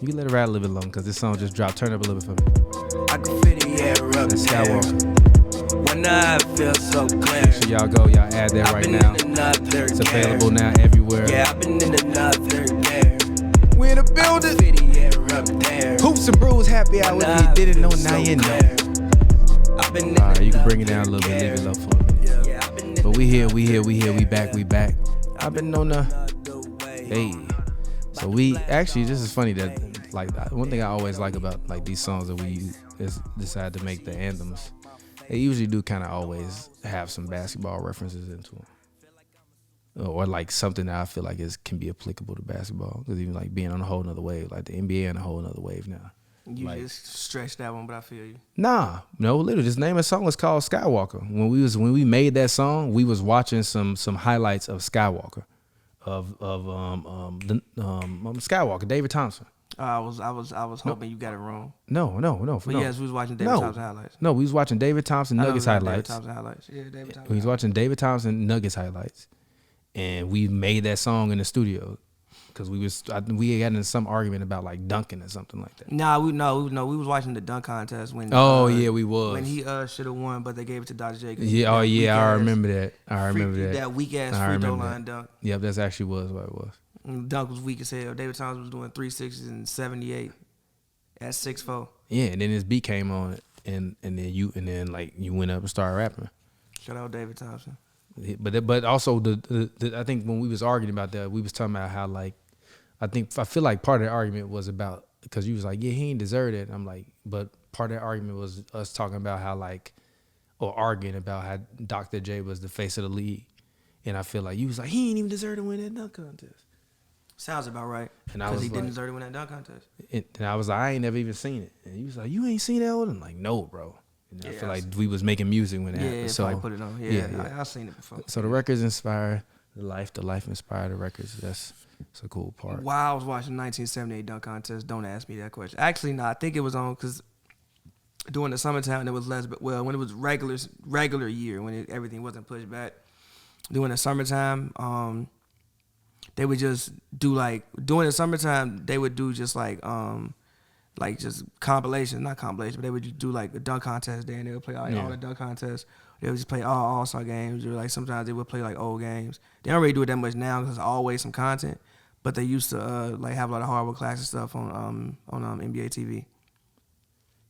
You can let it ride a little bit long because this song just dropped. Turn up a little bit for me. I can feel the air up That's there. Skywalker. When I feel so clear. Make sure y'all go. Y'all add that right now. It's available now everywhere. Yeah, I've been in another year. We in the building. Feel the air up there. Hoops and Brews happy hour. If you didn't know, now you know. All right, you can bring it down a little bit, leave it low for a minute. But we here, we back. I've been on the, hey. So we, actually, this is funny that, like, one thing I always like about, like, these songs that we decide to make the anthems, they usually do kind of always have some basketball references into them. Or, like, something that I feel like can be applicable to basketball. Because even, like, being on a whole nother wave, like the NBA on a whole nother wave now. You like, just stretched that one, but I feel you. Nah, no, literally, this name of the song was called Skywalker. When we made that song, we was watching some highlights of Skywalker, of Skywalker, David Thompson. I was hoping you got it wrong. No. But yes, we was watching David Thompson highlights. No, we was watching David Thompson Nuggets highlights. David Thompson highlights. Yeah, David Thompson. We was watching David Thompson Nuggets highlights, and we made that song in the studio. Because we got in some argument about like dunking or something like that. We was watching the dunk contest when. We was when he should have won, but they gave it to Dr. J. Yeah, I remember that. That weak ass free throw line dunk. Yep, that's actually what it was. And the dunk was weak as hell. David Thompson was doing 360s and 78 at 6'4". Yeah, and then his beat came on, and then like you went up and started rapping. Shout out David Thompson. But also the I think when we was arguing about that, we was talking about how like. I feel like part of the argument was about, because you was like, yeah, he ain't deserved it. I'm like, but part of the argument was us talking about how like, or arguing about how Dr. J was the face of the league. And I feel like you was like, he ain't even deserve to win that dunk contest. Sounds about right. Because he didn't deserve to win that dunk contest. And I was like, I ain't never even seen it. And you was like, you ain't seen that one? I'm like, no, bro. And I feel like we was making music when it happened. So I put it on. Yeah. I've seen it before. So the records inspire the life inspire the records. It's a cool part. While I was watching 1978 dunk contest, don't ask me that question. Actually, no, I think it was on because during the summertime, it was less. But when it was regular year, when everything wasn't pushed back, during the summertime, they would just do like during the summertime they would do just like just compilations, not compilations, but they would just do like a dunk contest there, and they would play all the dunk contests. They would just play all All-Star games, or like sometimes they would play like old games. They don't really do it that much now because there's always some content, but they used to like have a lot of hardwood classic stuff on NBA TV.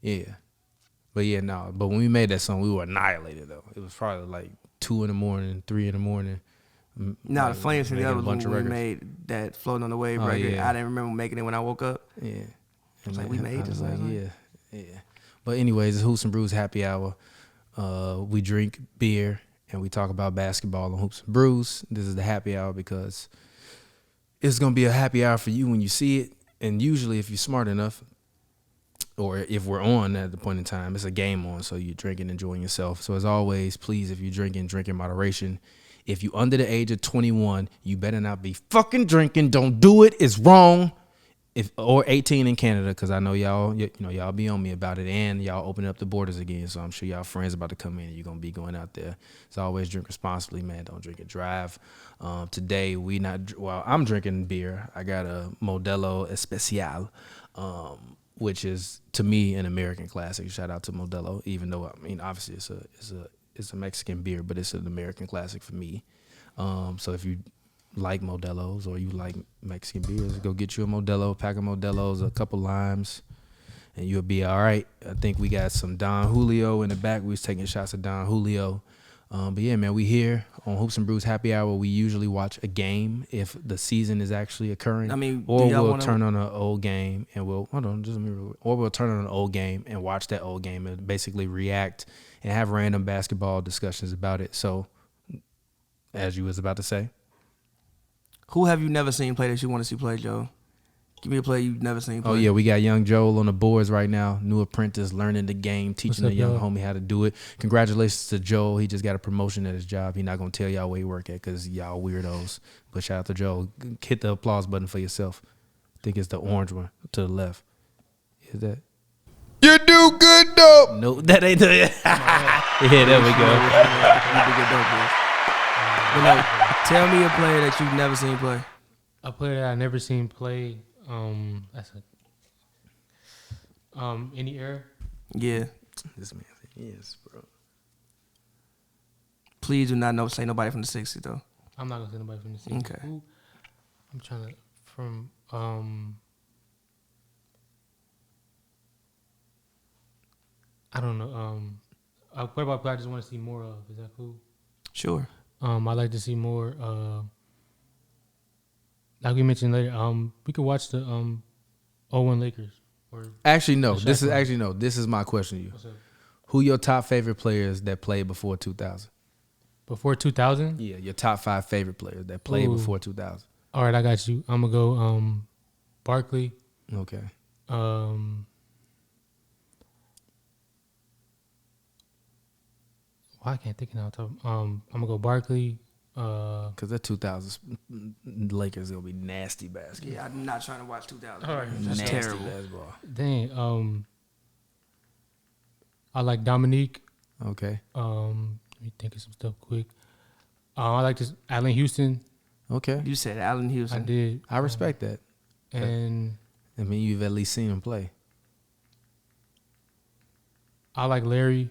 Yeah, but when we made that song, we were annihilated though. It was probably like 2 a.m, 3 a.m. Now the funniest thing was when we made that Floating on the Wave record. Yeah. I didn't remember making it when I woke up. Yeah, I was like, we made this. Yeah. But anyways, it's Hoops and Brews Happy Hour. We drink beer and we talk about basketball on Hoops and Brews. This is the happy hour because it's going to be a happy hour for you when you see it. And usually if you're smart enough, or if we're on at the point in time, it's a game on, so you're drinking, enjoying yourself. So as always, please, if you're drinking, drink in moderation. If you under the age of 21, you better not be fucking drinking. Don't do it. It's wrong. Or 18 in Canada, because I know y'all be on me about it, and y'all open up the borders again, so I'm sure y'all friends about to come in and you're going to be going out there. So always drink responsibly, man. Don't drink and drive. Today, I'm drinking beer. I got a Modelo Especial, which is, to me, an American classic. Shout out to Modelo, even though, I mean, obviously it's a Mexican beer, but it's an American classic for me. So if you like Modelos or you like Mexican beers, go get you a Modelo, pack of Modelos, a couple limes, and you'll be all right. I think we got some Don Julio in the back. We was taking shots of Don Julio. But yeah, man, we here on Hoops and Brews Happy Hour. We usually watch a game if the season is actually occurring. I mean, or we'll turn on an old game and we'll turn on an old game and watch that old game and basically react and have random basketball discussions about it. So, as you was about to say. Who have you never seen play that you want to see play, Joe? Give me a player you've never seen play. Oh, yeah, we got young Joel on the boards right now, new apprentice, learning the game, teaching the young homie how to do it. Congratulations to Joel. He just got a promotion at his job. He's not going to tell y'all where he work at because y'all weirdos. But shout out to Joel. Hit the applause button for yourself. I think it's the orange one to the left. Is that? You do good, dope. No, that ain't the. Yeah, there we go. You do good, dope, boys. But no, tell me a player that you've never seen play. A player that I never seen play. Any era? Yeah. This man said yes, bro. Please do not say nobody from the 60s, though. I'm not gonna say nobody from the 60s. Okay. Who, I'm trying to from I don't know. What about play I just want to see more of? Is that cool? Sure. I like to see more. Like we mentioned later, we could watch the 01 Lakers. Or Actually, no. the Shaq one. This is my question to you. What's up? Who your top favorite players that played before 2000? Before 2000? Yeah, your top 5 favorite players that played Ooh. before 2000. All right, I got you. I'm gonna go Barkley. Okay. Why I can't think of now. I'm gonna go Barkley. Because that 2000s Lakers gonna be nasty basketball. Yeah, I'm not trying to watch 2000. All right. That's Nasty terrible. basketball. Dang. I like Dominique. Okay. Let me think of some stuff quick. I like this Allen Houston. Okay. You said Allen Houston. I did. I respect that. And I mean, you've at least seen him play. I like Larry.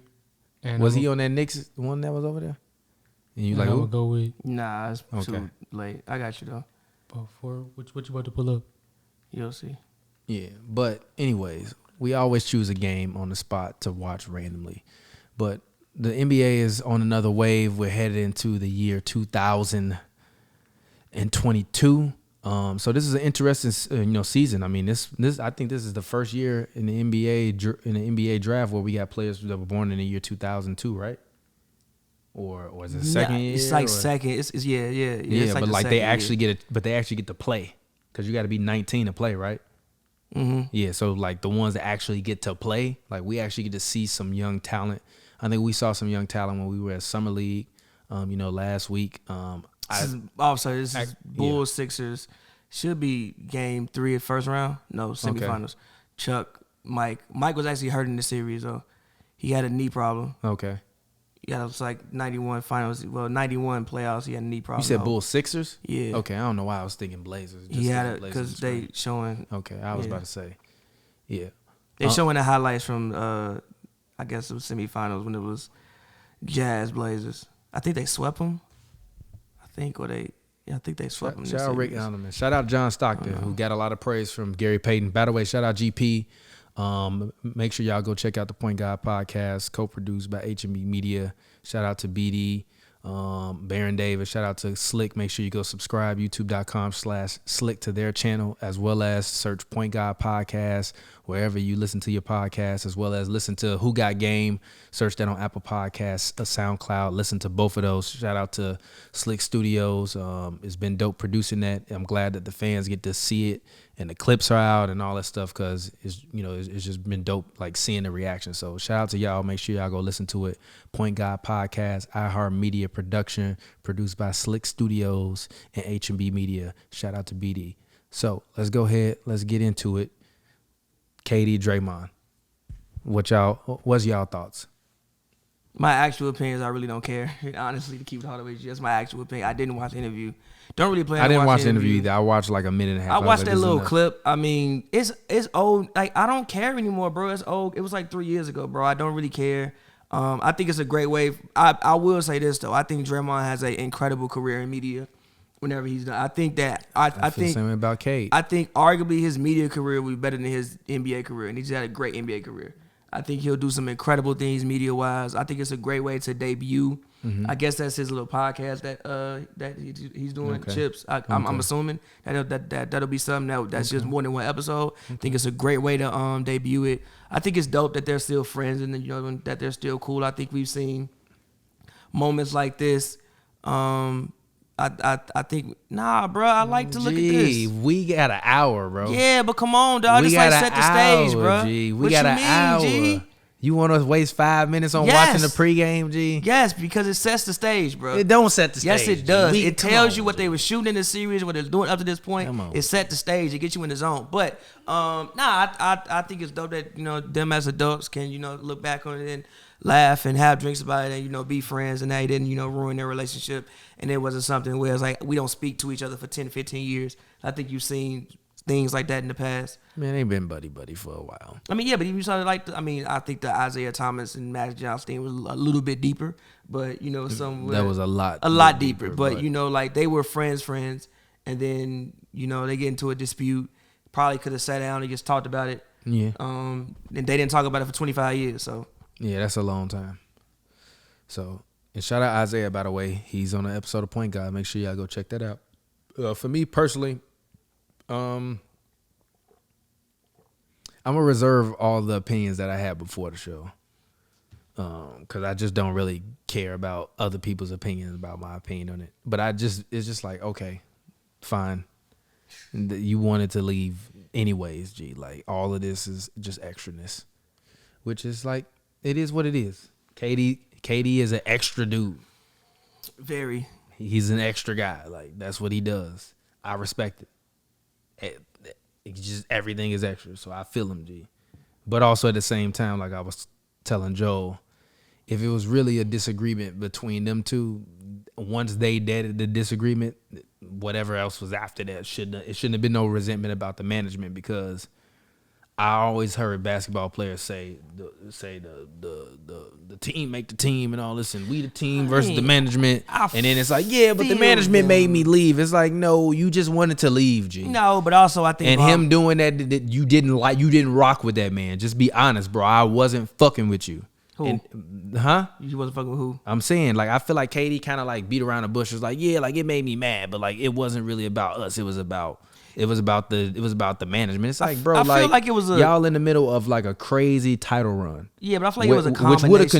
And Was he on that Knicks one that was over there? And you like, I'm who? gonna go with Nah, it's Okay. too late. I got you, though. before what you about to pull up? You'll see. Yeah, but anyways, we always choose a game on the spot to watch randomly. But the NBA is on another wave. We're headed into the year 2022. So this is an interesting, season. I mean, this I think this is the first year in the NBA draft where we got players that were born in the year 2002, right? Or is it second year? It's like or? second. It's yeah. Yeah, It's but the like they second actually get it, but they actually get to play because you got to be 19 to play, right? Mm-hmm. Yeah, so like the ones that actually get to play, like we actually get to see some young talent. I think we saw some young talent when we were at Summer League, last week. This is Bulls Sixers. Should be game 3 of first round. No, semifinals. Chuck, Mike. Mike was actually hurt in the series though. He had a knee problem. Okay. Yeah, it was like 91 finals. Well, 91 playoffs. He had a knee problem. You said though. Bulls Sixers? Yeah. Okay, I don't know why I was thinking Blazers. He had it Blazers because they showing. Okay, I was yeah. about to say. Yeah. They showing the highlights from I guess it was semifinals when it was Jazz Blazers. I think they swept them. I think they swept them. Shout out Rick Alderman. Shout out John Stockton, who got a lot of praise from Gary Payton. By the way, shout out GP. Make sure y'all go check out the Point Guard podcast, co-produced by HNB Media. Shout out to BD, Baron Davis. Shout out to Slick. Make sure you go subscribe, youtube.com/Slick to their channel, as well as search Point Guard Podcast wherever you listen to your podcast, as well as listen to Who Got Game. Search that on Apple Podcasts, SoundCloud. Listen to both of those. Shout out to Slick Studios. It's been dope producing that. I'm glad that the fans get to see it and the clips are out and all that stuff because it's just been dope like seeing the reaction. So shout out to y'all. Make sure y'all go listen to it. Point Guard Podcast, iHeart Media production, produced by Slick Studios and HNB Media. Shout out to BD. So let's go ahead. Let's get into it. KD, Draymond. What's y'all thoughts? My actual opinions, I really don't care. Honestly, to keep it all the way, just my actual opinion. I didn't watch the interview. Don't really plan. I didn't watch the interview either. I watched like a minute and a half. I watched like, that little clip. I mean, it's old. Like I don't care anymore, bro. It's old. It was like 3 years ago, bro. I don't really care. I think it's a great way. I will say this though. I think Draymond has an incredible career in media. Whenever he's done, I think that I think the same way about Cade. I think arguably his media career will be better than his NBA career, and he's had a great NBA career. I think he'll do some incredible things media-wise. I think it's a great way to debut. Mm-hmm. I guess that's his little podcast that he's doing. Okay. Chips. I'm assuming that'll be something that's just more than one episode. Okay. I think it's a great way to debut it. I think it's dope that they're still friends and that they're still cool. I think we've seen moments like this. I think, nah, bro, I like to look at this. We got an hour, bro. Yeah, but come on, dog. We Just got like set the stage, bro. G. We what got you an mean, hour. G? You want us to waste 5 minutes on watching the pregame, G? Yes, because it sets the stage, bro. It don't set the stage. Yes, it does. G. It tells you what they were shooting in the series, what they're doing up to this point. It set the stage. It gets you in the zone. But I think it's dope that them as adults can look back on it and laugh and have drinks about it and be friends, and they didn't ruin their relationship, and it wasn't something where it's like we don't speak to each other for 10, 15 years. I think you've seen things like that in the past. Man, they been buddy for a while. I mean, yeah, but even started like, I think the Isaiah Thomas and Magic Johnson thing was a little bit deeper, but That was a lot deeper. But like they were friends, and then they get into a dispute. Probably could have sat down and just talked about it. Yeah. And they didn't talk about it for 25 years. So yeah, that's a long time. So, and shout out Isaiah, by the way. He's on an episode of Point Guard. Make sure y'all go check that out. For me personally, I'm gonna reserve all the opinions that I had before the show, because I just don't really care about other people's opinions about my opinion on it. But it's just like, okay, fine. You wanted to leave anyways, G. Like, all of this is just extraness, which is like, it is what it is. KD is an extra dude. very. He's an extra guy. Like, that's what he does. I respect it. It's just everything is extra, so I feel him, G. But also at the same time, like I was telling Joel, if it was really a disagreement between them two, once they deaded the disagreement, whatever else was after that it shouldn't have been no resentment about the management, because I always heard basketball players say the team make the team and all this, and we the team versus the management, and then it's like, yeah, but the management made me leave. It's like, no, you just wanted to leave, G. No, but also I think, and him doing that you didn't rock with that man. Just be honest, bro. I wasn't fucking with you. Who? You wasn't fucking with who? I'm saying, like, I feel like KD kind of like beat around the bush. It was like, yeah, like it made me mad, but like it wasn't really about us. It was about the management. It's like, bro, I feel like it was y'all in the middle of like a crazy title run. Yeah, but I feel like it was a combination, which would have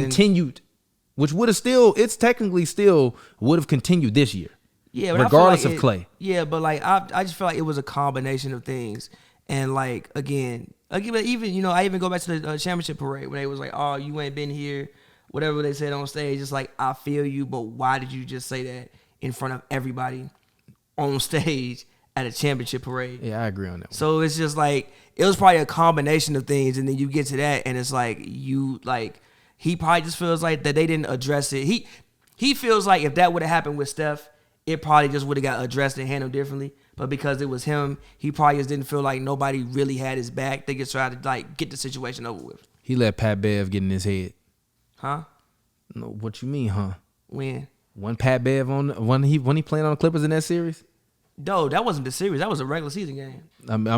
continued, it's technically still would have continued this year. Yeah, but regardless I feel like of Clay. Yeah, but like I just feel like it was a combination of things, and like again, even I even go back to the championship parade when they was like, oh, you ain't been here, whatever they said on stage. It's like, I feel you, but why did you just say that in front of everybody on stage at a championship parade? Yeah, I agree on that one. So it's just like, it was probably a combination of things, and then you get to that, and it's like, he probably just feels like that they didn't address it. He feels like if that would have happened with Steph, it probably just would have got addressed and handled differently. But because it was him, he probably just didn't feel like nobody really had his back. They just tried to like get the situation over with. He let Pat Bev get in his head. Huh? No, what you mean, huh? When? When Pat Bev when he playing on the Clippers in that series? No, that wasn't the series. That was a regular season game.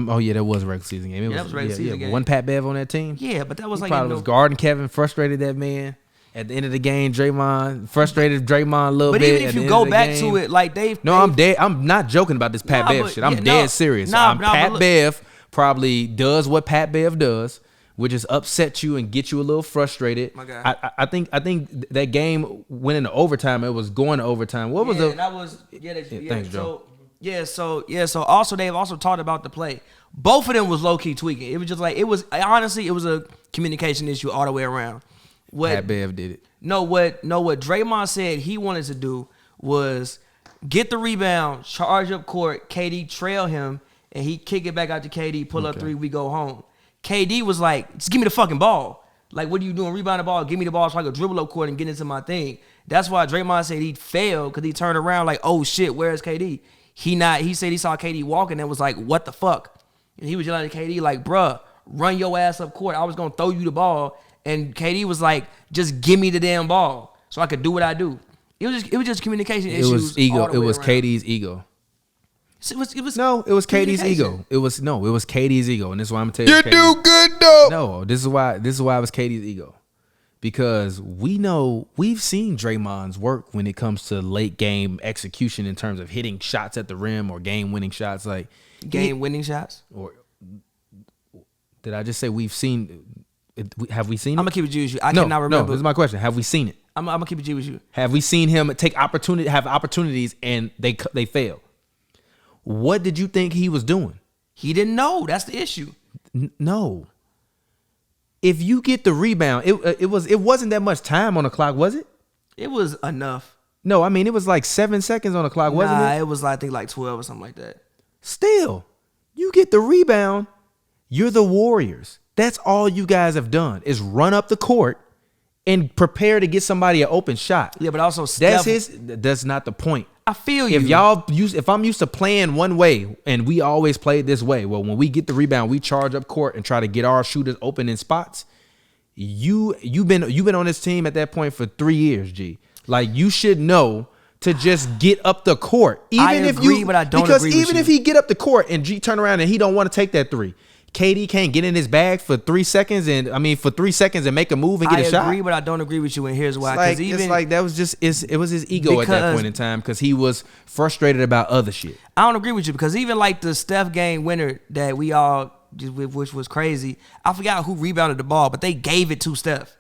Oh yeah, that was a regular season game. That was a regular season game. One Pat Bev on that team. Yeah, but that was like, probably was guarding Kevin, frustrated that man. At the end of the game, frustrated Draymond a little bit. But even if you go back to it, like I'm dead. I'm not joking about this Pat Bev shit. I'm dead serious. Pat Bev probably does what Pat Bev does, which is upset you and get you a little frustrated. My God. I think that game went into overtime. It was going to overtime. What was thanks, Joe. So also they've also talked about the play. Both of them was low key tweaking. It was just like, it was a communication issue all the way around. Pat Bev did it. What Draymond said he wanted to do was get the rebound, charge up court, KD trail him, and he kick it back out to KD, pull up three, we go home. KD was like, just give me the fucking ball. Like, what are you doing? Rebound the ball, give me the ball so I can dribble up court and get into my thing. That's why Draymond said he failed, because he turned around like, oh shit, where's KD? He said he saw KD walking and was like, what the fuck? And he was yelling at KD like, bruh, run your ass up court. I was going to throw you the ball. And KD was like, just give me the damn ball so I could do what I do. It was just communication issues. It was ego. It was KD's ego. It was KD's ego. It was KD's ego. And this is why I'm telling you. You do good though. No, this is why it was KD's ego. Because we've seen Draymond's work when it comes to late game execution in terms of hitting shots at the rim or game winning shots. Like game-winning shots? Or did I just say we've seen? Have we seen it? I'm gonna keep it G with you. I cannot remember. No, this is my question. Have we seen it? I'm gonna keep it G with you. Have we seen him have opportunities and they fail? What did you think he was doing? He didn't know. That's the issue. No. If you get the rebound, it wasn't that much time on the clock, was it? It was enough. No, I mean it was like 7 seconds on the clock, wasn't it? It was I think like 12 or something like that. Still, you get the rebound. You're the Warriors. That's all you guys have done is run up the court and prepare to get somebody an open shot. Yeah, but also Steph, that's not the point. I feel you. If I'm used to playing one way and we always played this way, well, when we get the rebound, we charge up court and try to get our shooters open in spots. You've been on this team at that point for 3 years, G. Like, you should know to just get up the court. But I don't agree because even if he get up the court and G turn around and he don't want to take that three, KD can't get in his bag for 3 seconds and make a move and get a shot. I agree, but I don't agree with you, and here's why. It's like that was just it was his ego at that point in time because he was frustrated about other shit. I don't agree with you because even like the Steph game winner that we all which was crazy. I forgot who rebounded the ball, but they gave it to Steph.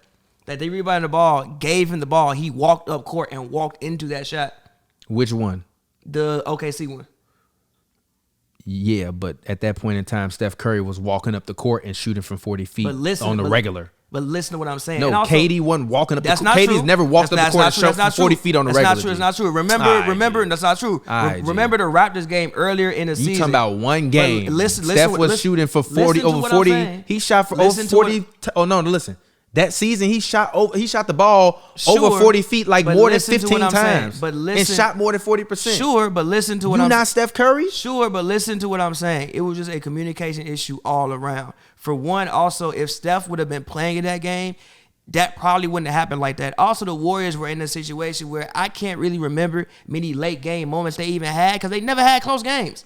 That they rebounded the ball, gave him the ball. He walked up court and walked into that shot. Which one? The OKC one. Yeah, but at that point in time, Steph Curry was walking up the court and shooting from 40 feet on the regular. But listen to what I'm saying. No, also, KD wasn't walking up the court. KD's never walked up the court and shot from 40 feet on the regular. That's not true. Remember, that's not true. Remember the Raptors game earlier in the season. You talking about one game. Steph was shooting for 40 over 40. He shot for over 40. Oh, no, listen. That season, he shot the ball over 40 feet like more than 15 times. And shot more than 40%. Sure, but listen to what I'm saying. You not Steph Curry? Sure, but listen to what I'm saying. It was just a communication issue all around. For one, also, if Steph would have been playing in that game, that probably wouldn't have happened like that. Also, the Warriors were in a situation where I can't really remember many late game moments they even had because they never had close games.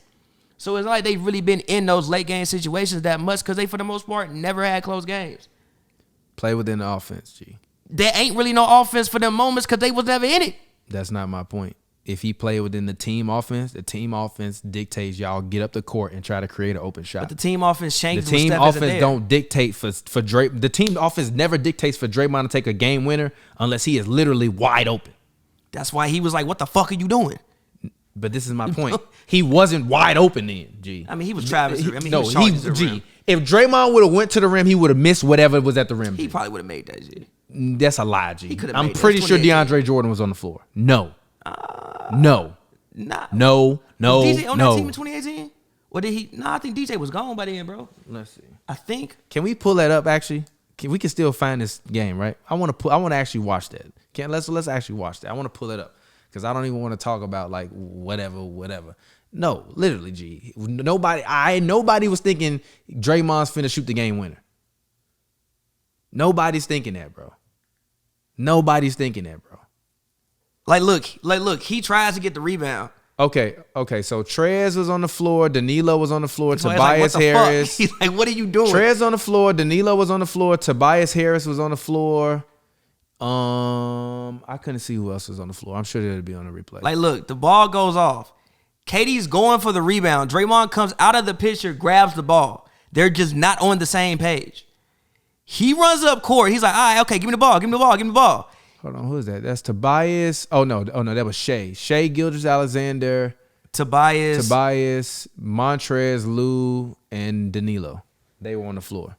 So it's not like they've really been in those late game situations that much because they, for the most part, never had close games. Play within the offense, G. There ain't really no offense for them moments because they was never in it. That's not my point. If he played within the team offense dictates y'all get up the court and try to create an open shot. But the team offense changes. The team offense don't dictate for Dray. The team offense never dictates for Draymond to take a game winner unless he is literally wide open. That's why he was like, "What the fuck are you doing?" But this is my point. He wasn't wide open then, G. I mean, he was Travis. He was G. If Draymond would have went to the rim, he would have missed whatever was at the rim. He probably would have made that, G. That's a lie, G. I'm pretty sure DeAndre Jordan was on the floor. No. Nah. No. Was DJ on that team in 2018? Or did he? Nah, I think DJ was gone by then, bro. Let's see. I think. Can we pull that up? Actually, we can still find this game, right? I want to actually watch that. Let's actually watch that. I want to pull it up because I don't even want to talk about like whatever. No, literally, G. Nobody was thinking Draymond's finna shoot the game winner. Nobody's thinking that, bro. Like, look, he tries to get the rebound. Okay. So Trez was on the floor. Danilo was on the floor. So Tobias Harris. He's like, what are you doing? Trez on the floor. Danilo was on the floor. Tobias Harris was on the floor. I couldn't see who else was on the floor. I'm sure they'd be on the replay. Like, look, the ball goes off. KD's going for the rebound. Draymond comes out of the picture, grabs the ball. They're just not on the same page. He runs up court. He's like, all right, okay, give me the ball. Hold on, who is that? That's Tobias. Oh no, that was Shea. Shea Gilgeous-Alexander. Tobias, Montrez, Lou, and Danilo. They were on the floor.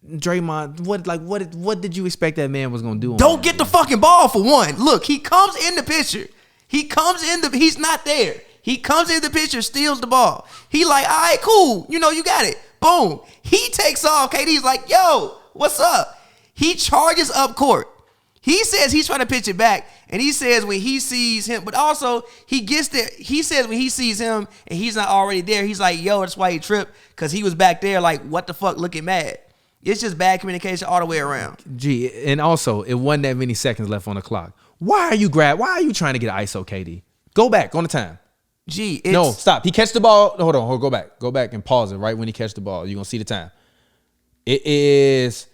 Draymond, what did you expect that man was gonna do? Don't get the fucking ball for one. Look, he comes in the picture. He's not there. He comes in the picture, steals the ball. He like, all right, cool. You got it. Boom. He takes off. KD's like, yo, what's up? He charges up court. He says he's trying to pitch it back, and he says when he sees him, but also he gets there. He says when he sees him and he's not already there, he's like, yo, that's why he tripped, because he was back there like, what the fuck, looking mad. It's just bad communication all the way around. Gee, and also, it wasn't that many seconds left on the clock. Why are you trying to get ISO, KD? Go back on the time. No, stop. He catch the ball. Hold on, go back and pause it right when he catch the ball. You're going to see the time. It is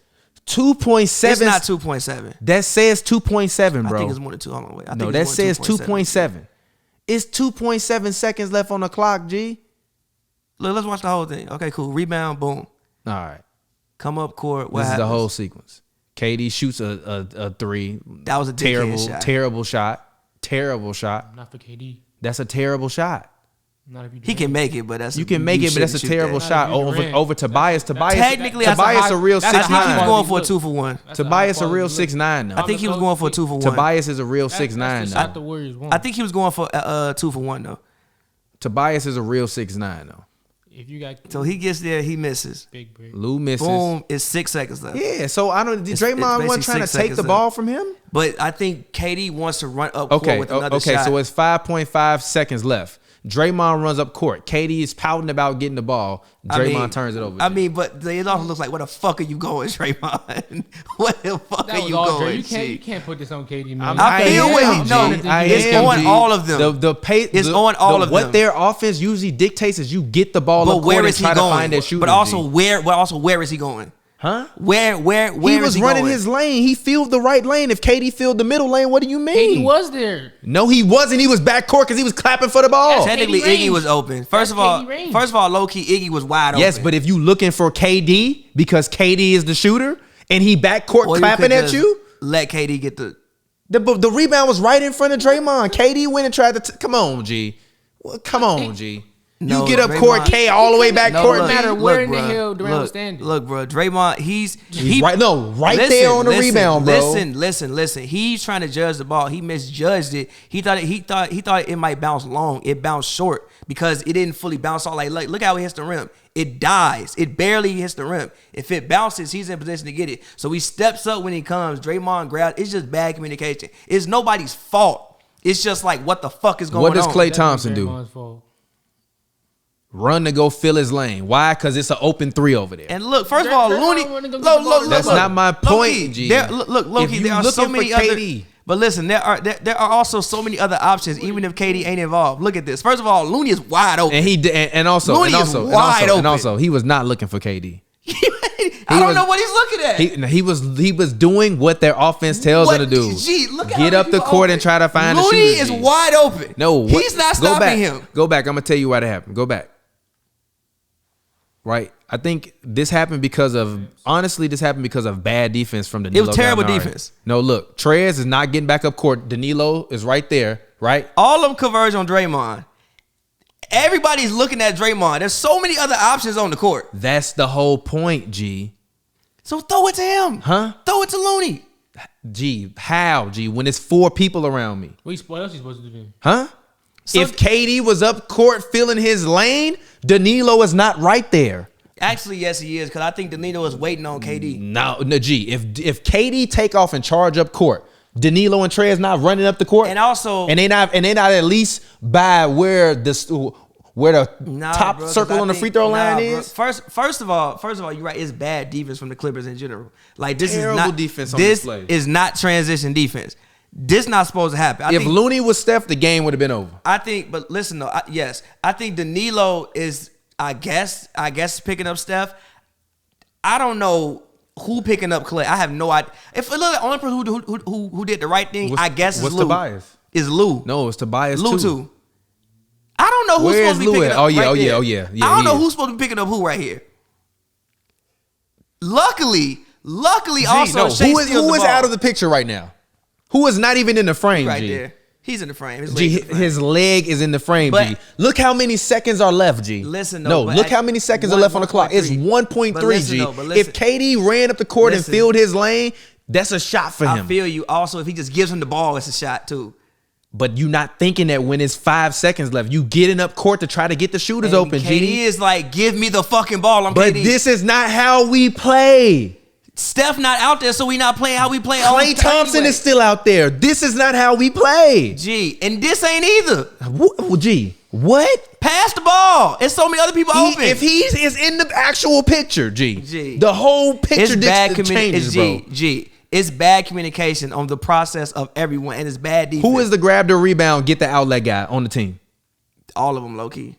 2.7. It's not 2.7. That says 2.7, bro. I think it's more than 2. Hold on, wait. No, that says 2.7. It's 2.7 seconds left on the clock, G. Look, let's watch the whole thing. Okay, cool. Rebound, boom. All right. Come up court. This is the whole sequence. KD shoots a three. That was a terrible shot. Not for KD. That's a terrible shot. Not if you he can make it, but that's you can make it, but that's a terrible shot over Tobias. Technically, Tobias a real 6'9". I think he was going for a 2-for-1. Tobias a real 6'9". I think he was going for a 2-for-1. Tobias is a real 6'9". Shot the Warriors won. I think he was going for a 2-for-1 though. Tobias is a real 6'9" though. if you got So he gets there, he misses. big break. Lou misses. Boom, it's 6 seconds left. Yeah, so I don't. It's Draymond wasn't basically trying to 6 take the seconds ball from him. But I think KD wants to run up court with another shot. So it's 5.5 seconds left. Draymond runs up court. KD is pouting about getting the ball. Draymond turns it over. But it also looks like, where the fuck are you going, Draymond? Where the fuck That are was you all going? You can't put this on KD, man. I feel it's on all of them. The pace, it's on all of them. What their offense usually dictates is you get the ball up court and try to find that shooter. But also where is he going? Huh? Where he was running his lane. He filled the right lane. If KD filled the middle lane, what do you mean? KD was there. No, he wasn't. He was back court because he was clapping for the ball. Technically, Iggy was open. First of all, low key, Iggy was wide open. Yes, but if you looking for KD because KD is the shooter and he back court clapping at you, let KD get the rebound was right in front of Draymond. KD went and tried to come on, G. Well, come on, G. No, you get up court, K all the way back court. No matter where in the hell Durant was standing. Look, bro, Draymond, he's right there on the rebound, bro. Listen. He's trying to judge the ball. He misjudged it. He thought it might bounce long. It bounced short because it didn't fully bounce off. Like look how it hits the rim. It dies. It barely hits the rim. If it bounces, he's in position to get it. So he steps up when he comes. Draymond grabs. It's just bad communication. It's nobody's fault. It's just like, what the fuck is going on? What does Klay Thompson do? Run to go fill his lane. Why? Because it's an open 3 over there. And look, first of all, Looney. That's not my point, G. Loki, there are so many other. But listen, there are also so many other options, even if KD ain't involved. Look at this. First of all, Looney is wide open. And also, he was not looking for KD. I don't know what he's looking at. He was doing what their offense tells him to do. Get up the court and try to find the shooter. Looney is wide open. No, he's not stopping him. Go back. I'm gonna tell you why that happened. Go back. Right, I think this happened because of bad defense from Danilo. It was terrible defense. No, look, Trez is not getting back up court. Danilo is right there, right? All of them converge on Draymond. Everybody's looking at Draymond. There's so many other options on the court. That's the whole point, G. So throw it to him. Huh? Throw it to Looney. G, how, G, when it's 4 people around me? What else you supposed to do? Huh? So if KD was up court filling his lane, Danilo is not right there. Actually, yes, he is, because I think Danilo is waiting on KD. No, G. If KD take off and charge up court, Danilo and Trey is not running up the court, and they not at least by where the top circle on the free throw line is. First of all, you're right. It's bad defense from the Clippers in general. Like this Terrible is not defense on this display. is not transition defense. This not supposed to happen. If Looney was Steph, the game would have been over. I think, but listen though, I think Danilo is, I guess picking up Steph. I don't know who picking up Klay. I have no idea. If the only person who did the right thing, I guess is Lou. Tobias? Is Lou? No, it's Tobias too. I don't know who's supposed to be picking up. Oh yeah. I don't know who's supposed to be picking up who right here. Luckily, also who is out of the picture right now? Who is not even in the frame, right G? there. He's in the frame. His leg is in the frame, G. Look how many seconds are left, G. Look how many seconds are left on the clock. It's 1.3, G. If KD ran up the court and filled his lane, that's a shot for him. I feel you. Also, if he just gives him the ball, it's a shot too. But you not thinking that when it's 5 seconds left, you getting up court to try to get the shooters open, KD G. is like, give me the fucking ball. But this is not how we play. Steph not out there, so we not playing how we play. Klay Thompson is still out there. This is not how we play. G, and this ain't either. G, what? Pass the ball. It's so many other people open. If he is in the actual picture, G, the whole picture changes, bro. G, it's bad communication on the process of everyone, and it's bad defense. Who is the grab the rebound, get the outlet guy on the team? All of them, low key.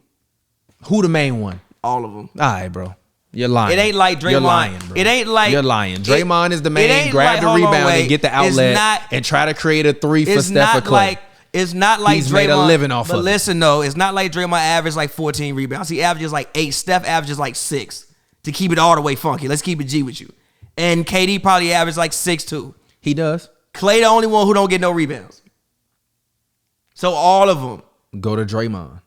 Who the main one? All of them. All right, bro. You're lying. It ain't like Draymond. You're lying, bro. It ain't like you're lying. Draymond is the main. Grab the rebound and get the outlet and try to create a 3 for Steph or Klay. It's not like he's Draymond made a living off of it. But listen though, it's not like Draymond averaged like 14 rebounds. He averages like 8. Steph averages like 6. To keep it all the way funky, let's keep it G with you. And KD probably averaged like 6 too. He does. Klay the only one who don't get no rebounds. So all of them go to Draymond.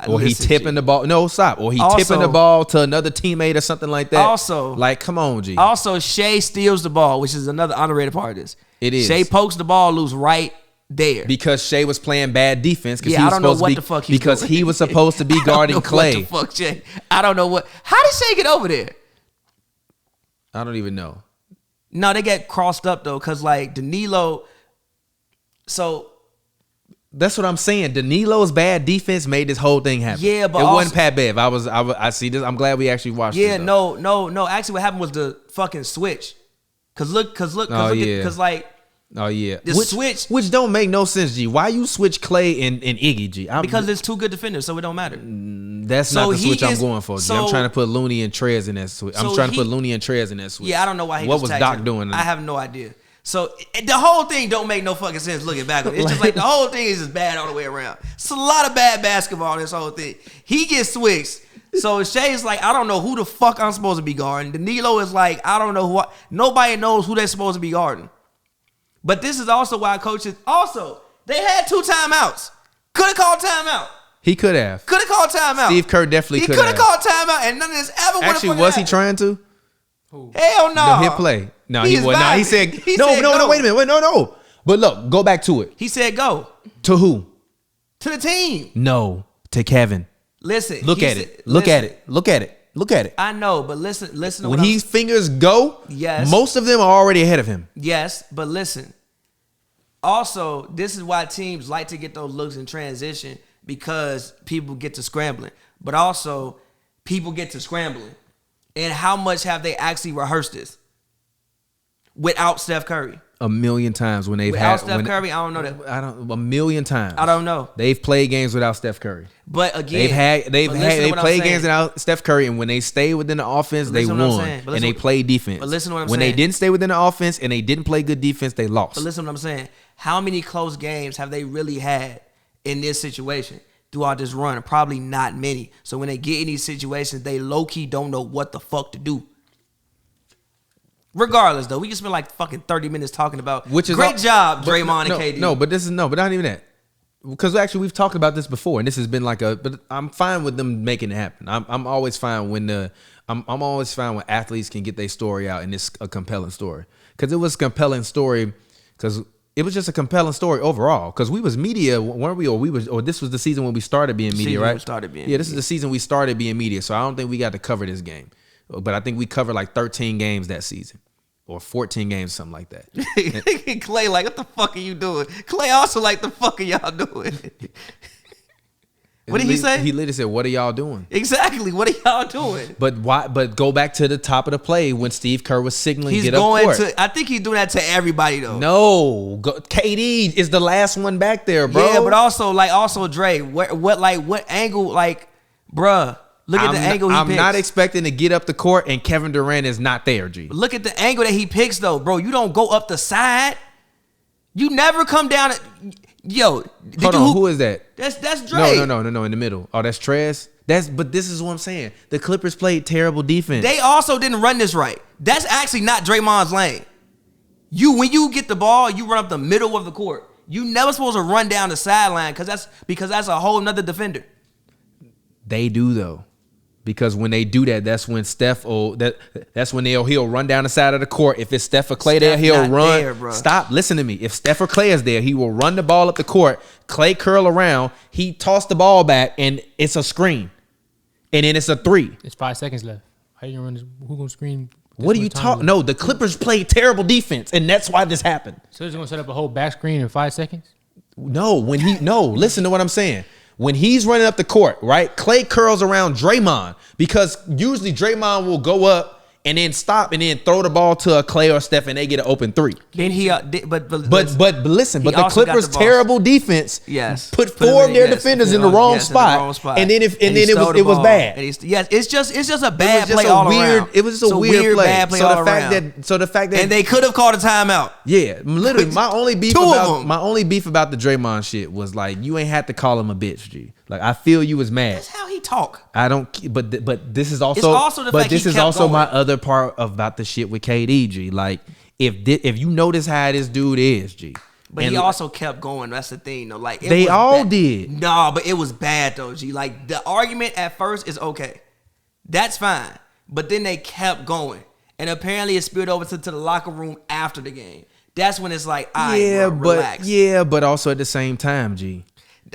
Or he tipping the ball. No, stop. Or he tipping the ball to another teammate or something like that. Also, like, come on, G. Also, Shea steals the ball, which is another underrated part of this. It is. Shea pokes the ball loose right there. Because Shea was playing bad defense. Yeah, I don't know what the fuck he's because doing. he was supposed to be guarding Clay. What the fuck, Shea? I don't know what. How did Shea get over there? I don't even know. No, they get crossed up though, cause like Danilo. So that's what I'm saying. Danilo's bad defense made this whole thing happen. Yeah, but it also, wasn't Pat Bev. I see this. I'm glad we actually watched. Yeah, it, no. Actually, what happened was the fucking switch. Cause look, like. Oh yeah, The switch, which don't make no sense, G. Why you switch Clay and Iggy, G? Because there's two good defenders, so it don't matter. That's not the switch I'm going for, G. I'm trying to put Looney and Trez in that switch. I'm trying to put Looney and Trez in that switch. Yeah, I don't know why he What was Doc doing? I have no idea. So the whole thing don't make no fucking sense looking back on it. It's just like the whole thing is just bad all the way around. It's a lot of bad basketball in this whole thing. He gets switched. So Shay's like, I don't know who the fuck I'm supposed to be guarding. Danilo is like, I don't know who. Nobody knows who they're supposed to be guarding. But this is also why coaches they had 2 timeouts. Could have called timeout. He could have. Could have called timeout. Steve Kerr definitely could have. He could have called timeout, and none of this ever would have. Actually, was he trying to? Hell no. No, he'll play. No, he was. No, he said no. Wait a minute. Wait, no. But look, go back to it. He said go. To who? To the team. No, to Kevin. Listen. Look at it. Look at it. I know, but listen to when what his fingers go, yes, most of them are already ahead of him. Yes, but listen. Also, this is why teams like to get those looks in transition, because people get to scrambling. But also, people get to scrambling. And how much have they actually rehearsed this without Steph Curry? A million times when they've without Steph Curry, I don't know that. A million times. I don't know. They've played games without Steph Curry. But again, they've played games without Steph Curry, and when they stay within the offense, they won, and they played defense. But listen to what I'm saying. When they didn't stay within the offense and they didn't play good defense, they lost. But listen to what I'm saying. How many close games have they really had in this situation throughout this run? Probably not many. So when they get in these situations, they low-key don't know what the fuck to do. Regardless, though, we can spend like fucking 30 minutes talking about great job, Draymond and KD. No, but not even that. Because actually, we've talked about this before, and this has been but I'm fine with them making it happen. I'm always fine when I'm always fine when athletes can get their story out, and it's a compelling story. Because it was a compelling story, because it was just a compelling story overall. Because we was media, weren't we? Or this was the season when we started being media, right? This is the season we started being media. So I don't think we got to cover this game, but I think we covered like 13 games that season. Or 14 games, something like that. Clay like, what the fuck are you doing? Clay also like, the fuck are y'all doing? What did he say? He literally said, what are y'all doing? Exactly, what are y'all doing? But why? But go back to the top of the play when Steve Kerr was signaling, get up court. I think he's doing that to everybody, though. No. KD is the last one back there, bro. Yeah, but also Dre, what angle, like, bruh. Look at the angle he picks. I'm not expecting to get up the court and Kevin Durant is not there, G. Look at the angle that he picks, though, bro. You don't go up the side. You never come down. Hold on, who is that? That's Dre. No, in the middle. Oh, that's Trez? But this is what I'm saying. The Clippers played terrible defense. They also didn't run this right. That's actually not Draymond's lane. When you get the ball, you run up the middle of the court. You never supposed to run down the sideline because that's a whole nother defender. They do, though. Because when they do that, that's when that's when he'll run down the side of the court. If it's Steph or Clay there, he'll run. There, stop, listen to me. If Steph or Clay is there, he will run the ball up the court. Clay curl around. He toss the ball back, and it's a screen. And then it's a 3. It's 5 seconds left. How you gonna run this? Who gonna screen? What are you talking? No, the Clippers played terrible defense, and that's why this happened. So they're gonna set up a whole back screen in 5 seconds? No, listen to what I'm saying. When he's running up the court, right? Clay curls around Draymond because usually Draymond will go up and then stop and then throw the ball to a Clay or Steph and they get an open 3. Then but the Clippers' terrible defense put 4 of their defenders in the wrong spot. And then it was bad. It's just a bad play all around. It was just a weird play. Bad play all around. So the fact that and they could have called a timeout. Yeah, literally my only beef about the Draymond shit was like you ain't had to call him a bitch, G. Like I feel you was mad. That's how he talk. I don't. But this is also. This is also my other part about the shit with KD, G. Like if you notice how this dude is, G. But he also kept going. That's the thing, though. Like they all did. No, but it was bad though, G. Like the argument at first is okay. That's fine. But then they kept going. And apparently it spilled over to the locker room after the game. That's when it's like, bro, relax. But also at the same time, G.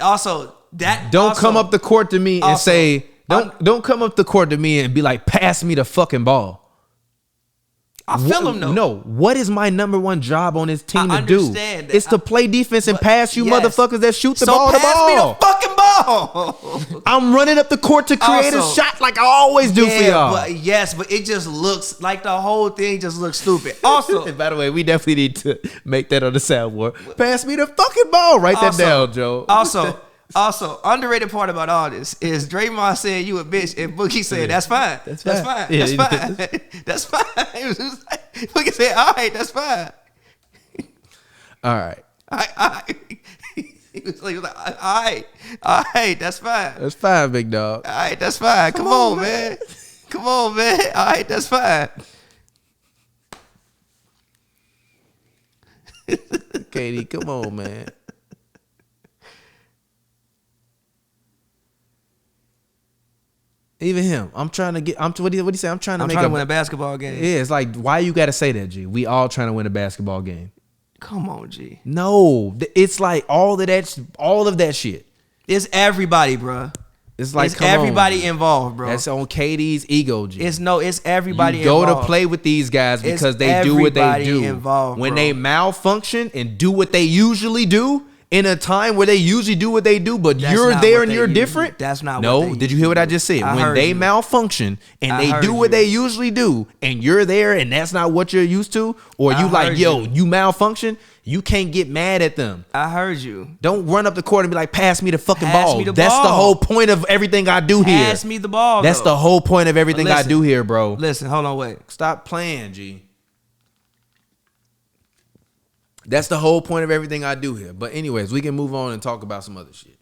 Also, that don't also, come up the court to me and also, say don't come up the court to me and be like, pass me the fucking ball. I feel him though. No, what is my number one job on this team to do? That. It's to play defense and pass you motherfuckers that shoot the ball. Pass me the fucking ball. I'm running up the court to create a shot like I always do for y'all. But it just looks like the whole thing just looks stupid. Also, and by the way, we definitely need to make that on the soundboard. Pass me the fucking ball. Write that down, Joe. Also, underrated part about all this is Draymond saying you a bitch, and Boogie said that's fine. That's fine. That's fine. That's fine. Boogie said, all right, that's fine. All right. He was like, all right, that's fine. That's fine, big dog. All right, that's fine. Come on, man. Come on, man. All right, that's fine. KD, come on, man. Even him, I'm trying to get. What do you say? I'm trying to win a basketball game. Yeah, it's like, why you got to say that, G? We all trying to win a basketball game. Come on, G. No, it's like all of that shit. It's everybody, bro. It's like everybody involved, bro. That's on KD's ego, G. It's everybody you go involved. To play with these guys because they do what they do. Involved, when they malfunction and do what they usually do in a time where they usually do what they do, but you're there and you're different. That's not. No, did you hear what I just said? When they malfunction and they do what they usually do, and you're there and that's not what you're used to, or you like, yo, you malfunction. You can't get mad at them. I heard you. Don't run up the court and be like, pass me the fucking ball. That's the whole point of everything I do here. Pass me the ball. That's the whole point of everything I do here, bro. Listen, hold on, wait. Stop playing, G. That's the whole point of everything I do here. But anyways, we can move on and talk about some other shit.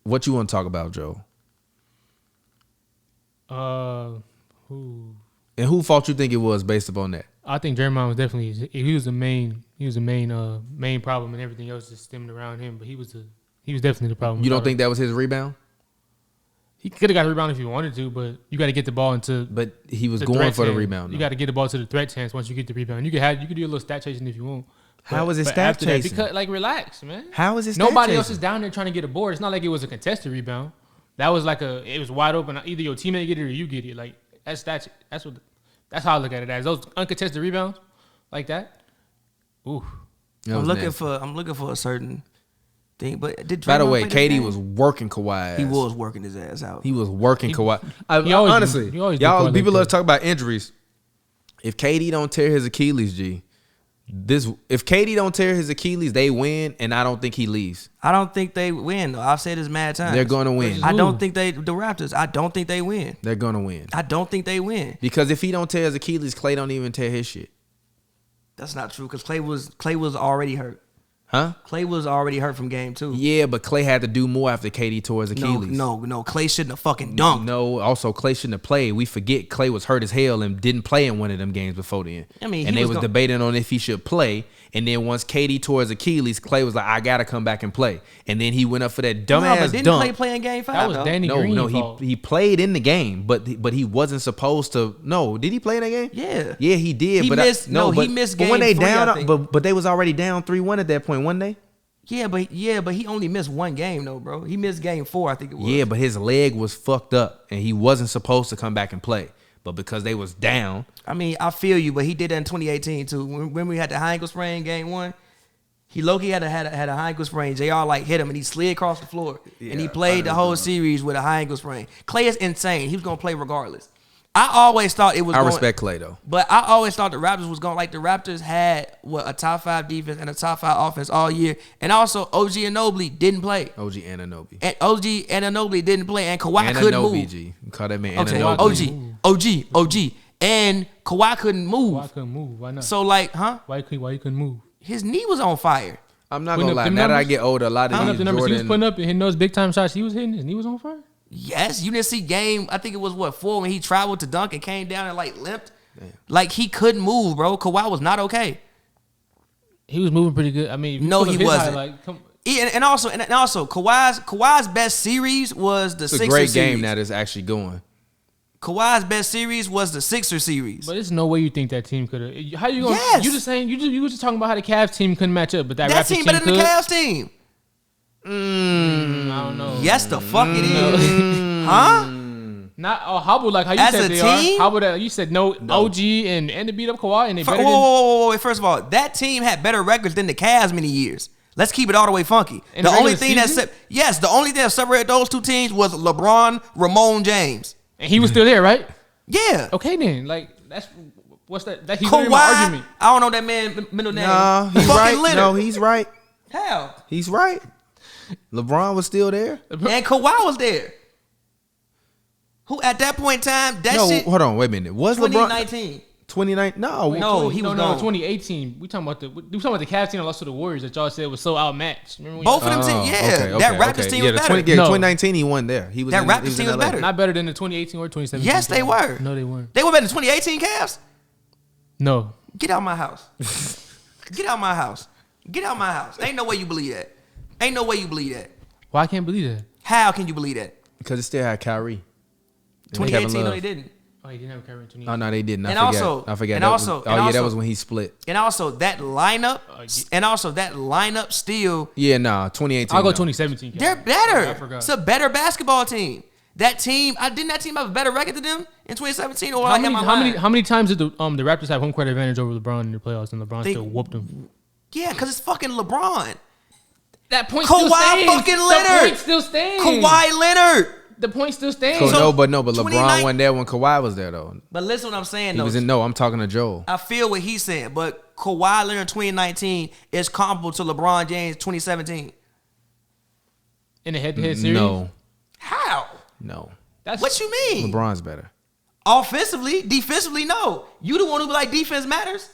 What you want to talk about, Joe? Who fault you think it was based upon that? I think Draymond was definitely he was the main problem, and everything else just stemmed around him. But he was definitely the problem. You don't think that was his rebound? He could have got a rebound if he wanted to, but you got to get the ball into. But he was going for the rebound. You got to get the ball to the threat chance once you get the rebound. You could do a little stat chasing if you want. How is it stat chasing? Because relax, man. How is it stat Nobody chasing? else is down there trying to get a board. It's not like it was a contested rebound. That was it was wide open. Either your teammate get it or you get it. Like that's how I look at it as. Those uncontested rebounds like that. Ooh. I'm looking for a certain thing. But did Draymond by the way, play KD was working Kawhi ass. He was working his ass out. He was working Kawhi. Honestly, y'all people love to talk about injuries. If KD don't tear his Achilles, G, if KD don't tear his Achilles, they win, and I don't think he leaves. I don't think they win, though. I've said this mad times. They're going to win. I don't think the Raptors, I don't think they win. They're going to win. I don't think they win. Because if he don't tear his Achilles, Klay don't even tear his shit. That's not true, because Klay was already hurt. Huh? Klay was already hurt from game 2. Yeah, but Klay had to do more after KD tore his Achilles. No. Klay shouldn't have fucking dunked. No, also Klay shouldn't have played. We forget Klay was hurt as hell and didn't play in one of them games before then. I mean, and they was debating on if he should play. And then once KD tore his Achilles, Klay was like, I gotta come back and play. And then he went up for that dumbass didn't dunk. Klay play in game 5? That was Danny Green's fault. He played in the game, but he wasn't supposed to. No, did he play in that game? Yeah, he did. He missed game. But when they 3, down, but they was already down 3-1 at that point, wasn't they? Yeah, but he only missed one game though, bro. He missed game 4, I think it was. Yeah, but his leg was fucked up, and he wasn't supposed to come back and play. But because they was down, I mean, I feel you, but he did that in 2018 too. When we had the high ankle sprain game 1, he low-key had a high ankle sprain. JR hit him and he slid across the floor, and he played the whole series with a high ankle sprain. Klay is insane. He was gonna play regardless. I always thought it was. I respect Klay though, but I always thought the Raptors was going the Raptors had a top 5 defense and a top 5 offense all year, and also OG Anunoby didn't play. OG Anunoby. And OG Anunoby didn't play, and Kawhi couldn't move. G. Call that man okay, Anunoby. OG, and Kawhi couldn't move. Kawhi couldn't move. Why not? So huh? Why he couldn't move? His knee was on fire. I'm not gonna lie. Now that I get older, a lot of these the numbers he was putting up and hitting those big time shots he was hitting, his knee was on fire. Yes, you didn't see game. I think it was 4 when he traveled to dunk and came down and limped. Damn. He couldn't move, bro. Kawhi was not okay. He was moving pretty good. I mean, no, he wasn't. And also, Kawhi's best series was the 6ers series. It's a great game that is actually going. Kawhi's best series was the Sixers series. But there's no way you think that team could have. How you going? Yes. You just saying you was just talking about how the Cavs team couldn't match up, but that That Raptors team better than could. the Cavs team. I don't know. Yes, the fuck it is. Huh? Not. Oh, how about like how you As said a they team? are? How about that? You said no. OG and the beat up Kawhi and they better than. Whoa. First of all, that team had better records than the Cavs many years. Let's keep it all the way funky. In The the only regular thing season? the only thing that separated those two teams was LeBron, Ramon James. And he was still there, right? Yeah. Okay, then like that's what's that? That he's literally my Kawhi, argument. I don't know that man middle name. Nah, he's Fucking right. Leonard. No, he's right. How? He's right. LeBron was still there. And Kawhi was there. Who at that point in time, that No, shit, hold on, wait a minute. Was LeBron 2019. 29? No, No, he was gone. 2018. We talking about the the Cavs team that lost to the Warriors that y'all said was so outmatched. Remember when Both of y'all- them teams, yeah. That Raptors team yeah, was the better. 2019 he won there. He was That in, Raptors he was team in was LA. better. not better than the 2018 or 2017. Yes, they were. No, they weren't. They were better than 2018 Cavs. No. Get out my house. Get out my house. Get out my house. Ain't no way you believe that. Ain't no way you believe that. Why I can't believe that? How can you believe that? Because it still had Kyrie. And 2018, Kevin no, Love. they didn't. Oh, he didn't have Kyrie in 2018. Oh no, they didn't. And I also- forget. and That also- was, and that also- was when he split. And also that lineup, still, Yeah, nah, 2018. I'll go no. 2017. Cavs. they're better. I forgot. It's a better basketball team. That team, didn't that team have a better record than them in 2017? Or How many times did the Raptors have home court advantage over LeBron in the playoffs and LeBron They- still whooped them? Yeah, because it's fucking LeBron. That point Kawhi still stands. fucking The Leonard. point still stands. Kawhi Leonard. The point still So, stands. So- but 29 LeBron wasn't there when Kawhi was there though. But listen what I'm saying, He though. was in. No, I'm talking to Joel. I feel what he's saying, but Kawhi Leonard 2019 is comparable to LeBron James 2017. in a head-to-head series. How? No. That's What you mean? LeBron's better. Offensively, defensively, no. You the one who be like defense matters.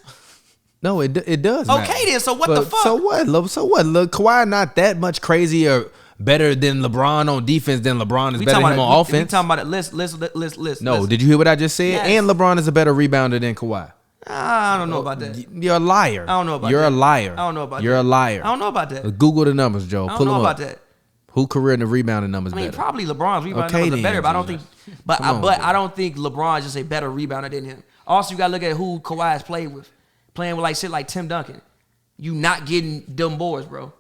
No, it does. Okay, matter. then. So what the But fuck? So what? So what? Look, Kawhi not that much crazier, better than LeBron on defense than LeBron is We better talking than him about on We offense. talking about it. List. No, did you hear what I just said? Yes. And LeBron is a better rebounder than Kawhi. I don't know about that. You're a liar. I don't know about You're that. a liar. I don't know about You're that. a liar. I don't know about that. Google the numbers, Joe. I don't Pull know them about up. that. Who career and the rebounding numbers I mean, better? probably LeBron's rebound Okay, numbers are then, better, but I don't G. think. But Come on, I don't think LeBron is just a better rebounder than him. Also, you gotta look at who Kawhi has played with. Playing with like shit like Tim Duncan. You not getting them boys, bro.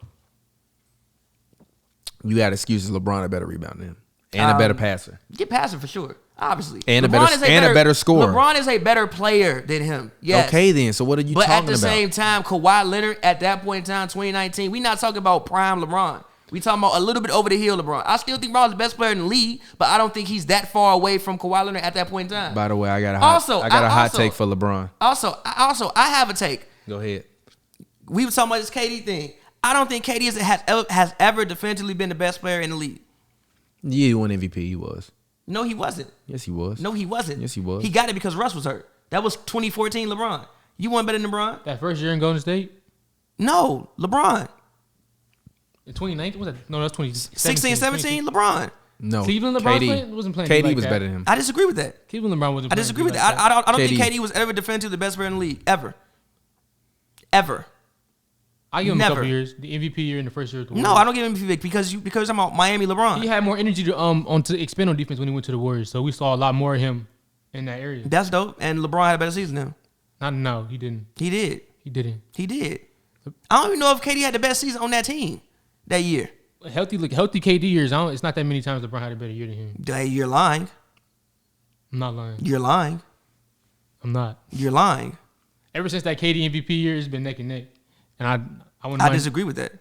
You got excuses. LeBron a better rebounder than him and a better passer. Get past him for sure, obviously. And a LeBron better- is and a better scorer. LeBron is a better player than him. Yes. Okay, then. So what are you But talking at the about? same time, Kawhi Leonard at that point in time, 2019, we not talking about prime LeBron. We talking about a little bit over the hill LeBron. I still think LeBron's the best player in the league, but I don't think he's that far away from Kawhi Leonard at that point in time. By the way, I got a hot take for LeBron. I have a take. Go ahead. We were talking about this KD thing. I don't think KD has ever definitively been the best player in the league. Yeah, he won MVP. He was. No, he wasn't. Yes, he was. No, he wasn't. Yes, he was. He got it because Russ was hurt. That was 2014 LeBron. You weren't better than LeBron? that first year in Golden State No, LeBron. in 2019. Was that? No, that's 2017. 16, 17, LeBron. No. Cleveland LeBron wasn't playing KD like was that. better than him. I disagree with that. Cleveland LeBron wasn't. I playing disagree with like that. I don't think KD. KD was ever definitively the best player in the league. Ever. Ever. I give him a Never. couple years. The MVP year in the first year. Of the No, Warriors. I don't give him MVP because I'm about Miami LeBron. He had more energy to expend on defense when he went to the Warriors, so we saw a lot more of him in that area. That's dope. And LeBron had a better season than him. No, he didn't. He did. He didn't. He did. I don't even know if KD had the best season on that team that year. Healthy KD years. It's not that many times LeBron had a better year than him. Hey, you're lying. I'm not lying. You're lying. I'm not. You're lying. Ever since that KD MVP year, it's been neck and neck, and I wouldn't I mind- disagree with that.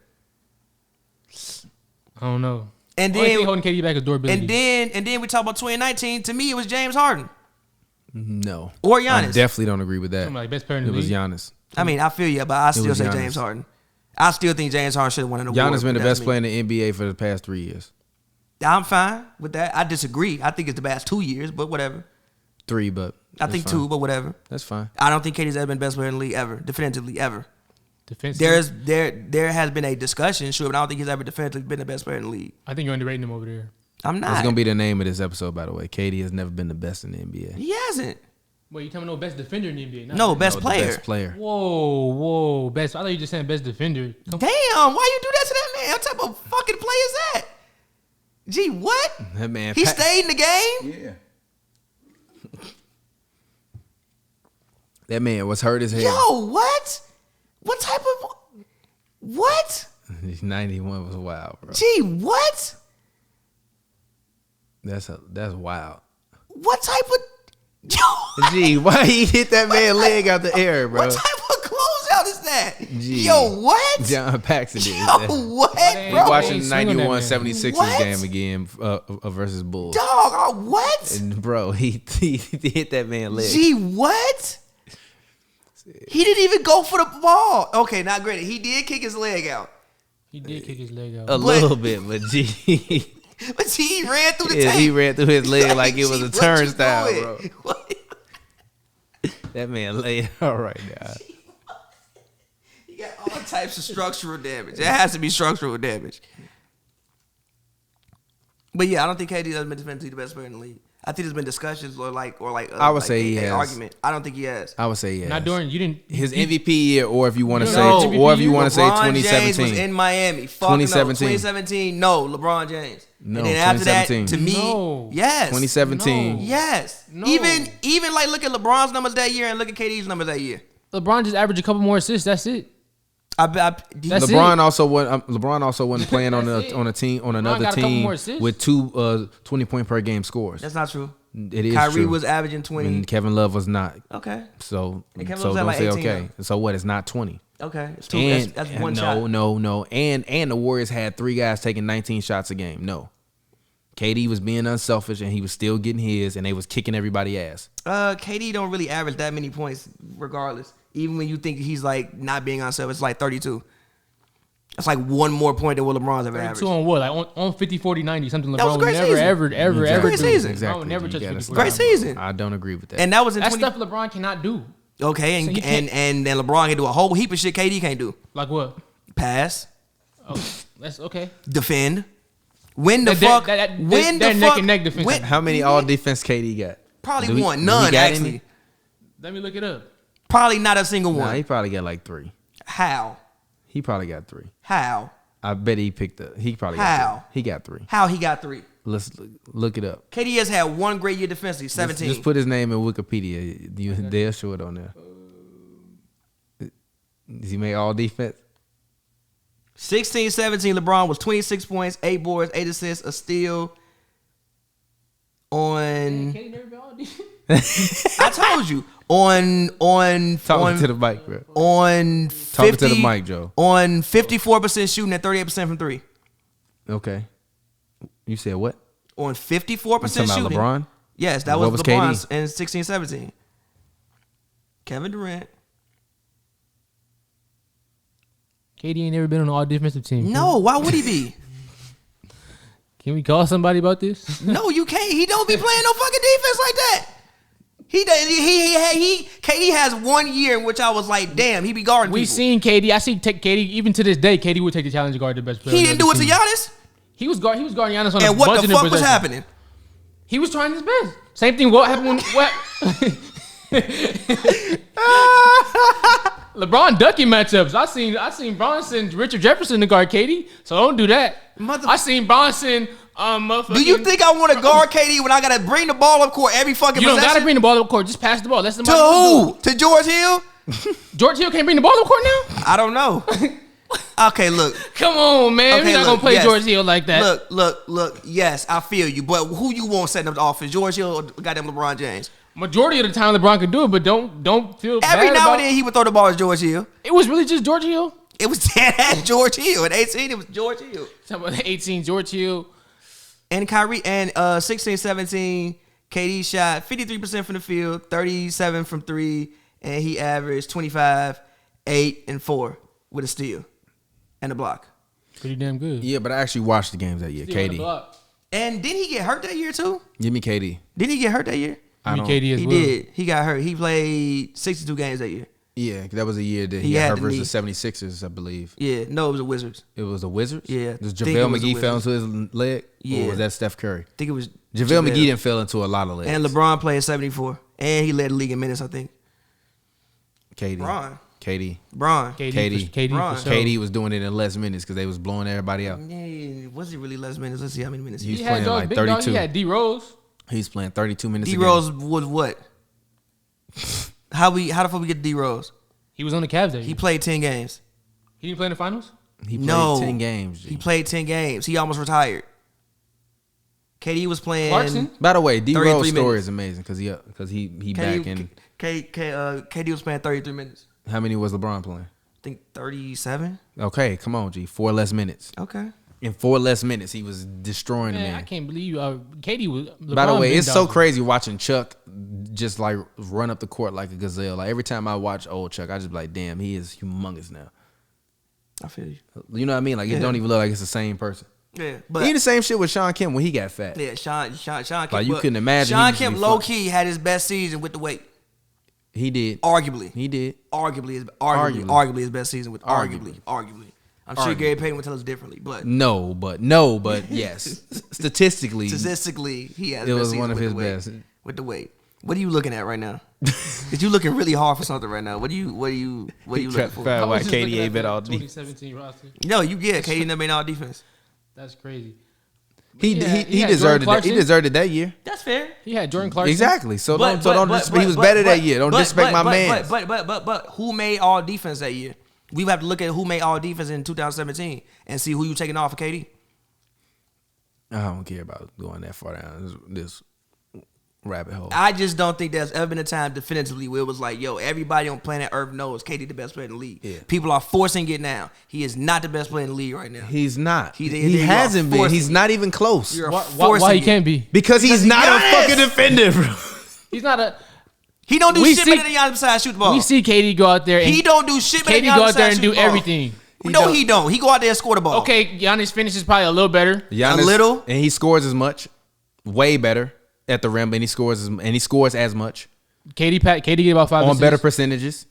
I don't know. And Only then thing holding KD back is durability. and then we talk about 2019. To me, it was James Harden No. or I Giannis. definitely don't agree with that. Somebody best player in the It was league. Giannis. I mean, I feel you, but I still was say Giannis. James Harden. I still think James Harden should have won an award. Giannis been the but best that's player me. in the NBA for the past 3 years. I'm fine with that. I disagree. I think it's the past 2 years, but whatever. 3, but I that's think fine. 2, but whatever. That's fine. I don't think KD's ever been the best player in the league ever, definitively ever. Defensive. There has been a discussion, sure, but I don't think he's ever definitively been the best player in the league. I think you're underrating him over there. I'm not. That's gonna be the name of this episode, by the way. KD has never been the best in the NBA. He hasn't. Wait, you telling me no best defender in the NBA? Not No, best. best No, player. The best player. Whoa, best. I thought you just saying best defender. Damn, why you do that to that man? What type of fucking play is that? Gee, what? That man. He stayed in the game? Yeah. That man was hurt as hell. Yo, what? What type of what? 91 was wild, bro. Gee, what? That's wild. What type of yo? Gee, why he hit that man leg out the air, bro? What type of closeout is that? Gee. Yo, what? John Paxson did Yo, that. what, They bro? Watching swing on that 91 man. 76ers What? game again versus Bulls. Dog, what? And bro, he hit that man leg. Gee, what? He didn't even go for the ball. Okay, not great. He did kick his leg out. He did kick his leg out. A little bit, but gee. But he ran through the Yeah, tape. he ran through his leg like it was Gee, a what you turnstile, doing? bro. What? That man laid all right now. He got all types of structural damage. It has to be structural damage. But yeah, I don't think KD has been defensively the best player in the league. I think there's been discussions or I would say he an has. argument. I don't think he has. I would say yes. Not during you didn't His MVP year, or if you want to You say, know, or if you MVP want to say LeBron James 2017. was in Miami. Fucking 2017. 2017. No, LeBron James. No, and then after that, 2017. to me, No. yes. 2017. No. Yes. No. Even like look at LeBron's numbers that year and look at KD's numbers that year. LeBron just averaged a couple more assists. That's it. That's LeBron it. also wasn't playing on That's it. a team on LeBron another got a couple team more assists. with two 20-point per game scores. That's not true. It is Kyrie true. was averaging 20. And Kevin Love was not. Okay. So And Kevin so Love's at don't like say 18 okay. So what? It's not 20. Okay. It's two. And That's one no, shot. no. And the Warriors had 3 guys taking 19 shots a game. No. KD was being unselfish and he was still getting his, and they was kicking everybody's ass. KD don't really average that many points regardless. Even when you think he's like not being unselfish, it's like 32. That's like one more point than what LeBron's ever 32 averaged. on what? Like on 50, 40, 90, something That was a LeBron great never, season. ever Great do. season. Exactly. LeBron never You touched gotta 50. stop. Great season. I don't agree with that. And that was in That's 20. stuff LeBron cannot do. Okay, So you and then LeBron can do a whole heap of shit KD can't do. Like what? Pass, Oh, that's okay. defend, win the That- fuck, that- win that the neck fuck. and neck defense. win- How many all defense KD got? Probably Do he- one, do he none got actually. any? Let me look it up. Probably not a single Nah, one. he probably got like 3. How? He probably got 3. How? I bet he picked up. He probably got How? 3. He got 3. How he got 3? Let's look it up. KD has had one great year defensively, 17. Just put his name in Wikipedia. They'll show it on there. Does he make all defense? 16-17, LeBron was 26 points, 8 boards, 8 assists, a steal on. KD never been all defense. I told you on Talking to the mic, bro. on 50, Talking to the mic, Joe. on 54% shooting at 38% from 3. Okay. You said what? On 54% You talking about shooting. LeBron? Yes, that What was was LeBron KD? in 16-17. Kevin Durant. KD ain't never been on an all defensive team. No, why would he be? Can we call somebody about this? No, you can't. He don't be playing no fucking defense like that. KD has 1 year in which I was like, damn, he be guarding We people. seen KD. I see KD even to this day. KD would take the challenge to guard the best player. He on didn't the do it to other team. Giannis. He was guarding Giannis on a And what bunch the of fuck different was possessions. happening? He was trying his best. Same thing. What happened when what? LeBron ducking matchups. I seen Bron send Richard Jefferson to guard KD. So don't do that. I seen Bron send Do you think I want to guard KD when I gotta bring the ball up court every fucking you don't possession? gotta bring the ball up court? Just pass the ball. Let to somebody else who? To George Hill? do it. George Hill can't bring the ball up court now. I don't know. Okay, look. Come on, man. Okay, We're not look, gonna play yes. George Hill like that. Look. Yes, I feel you. But who you want setting up the offense? George Hill or goddamn LeBron James? Majority of the time, LeBron can do it, but don't feel Every bad now about and then he would throw the ball at George Hill. It was really just George Hill. It was dead at George Hill. At 18, it was George Hill. Talking about 18, George Hill. And Kyrie, and 16-17, KD shot 53% from the field, 37 from 3, and he averaged 25, 8, and 4 with a steal and a block. Pretty damn good. Yeah, but I actually watched the games that year. Steal and a KD. block. And didn't he get hurt that year too? Give me KD. Didn't he get hurt that year? I Give me don't- KD as He well. did. He got hurt. He played 62 games that year. Yeah, that was a year that He he had got hurt the versus knee. the 76ers, I believe. Yeah, no, it was the Wizards. It was the Wizards? Yeah, Does think it JaVale was the McGee fell into Wizards. his leg? Yeah. Or was that Steph Curry? I think it was JaVale McGee didn't fall into a lot of legs. And LeBron played 74. And he led the league in minutes, I think. KD. Bron. KD. Bron. KD. KD Bron. for sure. KD was doing it in less minutes because they was blowing everybody out. Yeah, was it really less minutes? Let's see how many minutes He he was He had playing those like big dogs. 32. He had D Rose. He's playing 32 minutes a D game. Rose was what? How the fuck we get D Rose? He was on the Cavs that year. He played 10 games. He didn't play in the finals? He played 10 games. He played 10 games. He almost retired. KD was playing. Clarkson? By the way, D Rose story minutes. is amazing because he back in. KD was playing 33 minutes. How many was LeBron playing? I think 37. Okay, come on, G. 4 less minutes. Okay. In 4 less minutes, he was destroying the Man, man. I can't believe you. KD was. By the LeBron way, been it's so down. crazy watching Chuck just like run up the court like a gazelle. Like every time I watch old Chuck, I just be like, damn, he is humongous now. I feel you. You know what I mean? Like it don't even look like it's the same person. Yeah, but He the same shit with Sean Kemp when he got fat. yeah, Sean Kemp. Like, you couldn't imagine he Sean used to Kemp be low fucked. key had his best season with the weight. He did. Arguably. He did. Arguably his best season with arguably. I'm sure Gary Payton would tell us differently, but No, but yes. Statistically, he has it best was season one of with his the weight. best. With the weight. What are you looking at right now? Is you looking really hard for something right now? What are you looking for? I was Why just KD looking ain't at been the all deep. 2017 roster. No, KD never made all defense. That's crazy. He had deserved Jordan it. He Clarkson. deserved it that year. That's fair. He had Jordan Clarkson. Exactly. So But he was better that year. Don't disrespect my man. But who made all defense that year? We have to look at who made all defense in 2017 and see who you taking off for KD. I don't care about going that far down this rabbit hole. I just don't think there's ever been a time definitively where it was like, yo, everybody on planet Earth knows KD the best player in the league. Yeah. People are forcing it now. He is not the best player in the league right now. He's not. They He are hasn't been. forcing He's it. not even close. You're Why forcing he it. can't be? Because he's not a Giannis. fucking defender, bro. He's not a. He don't do We shit see- better than Giannis besides shoot the ball. We see KD go out there and He don't do shit better KD than Giannis go out there besides and shoot do the ball. everything. No, he don't. He go out there and score the ball. Okay, Giannis finishes probably a little better. Giannis, A little. and he scores as much, way better at the rim, and he scores as much KD get about 5 on assists. better percentages.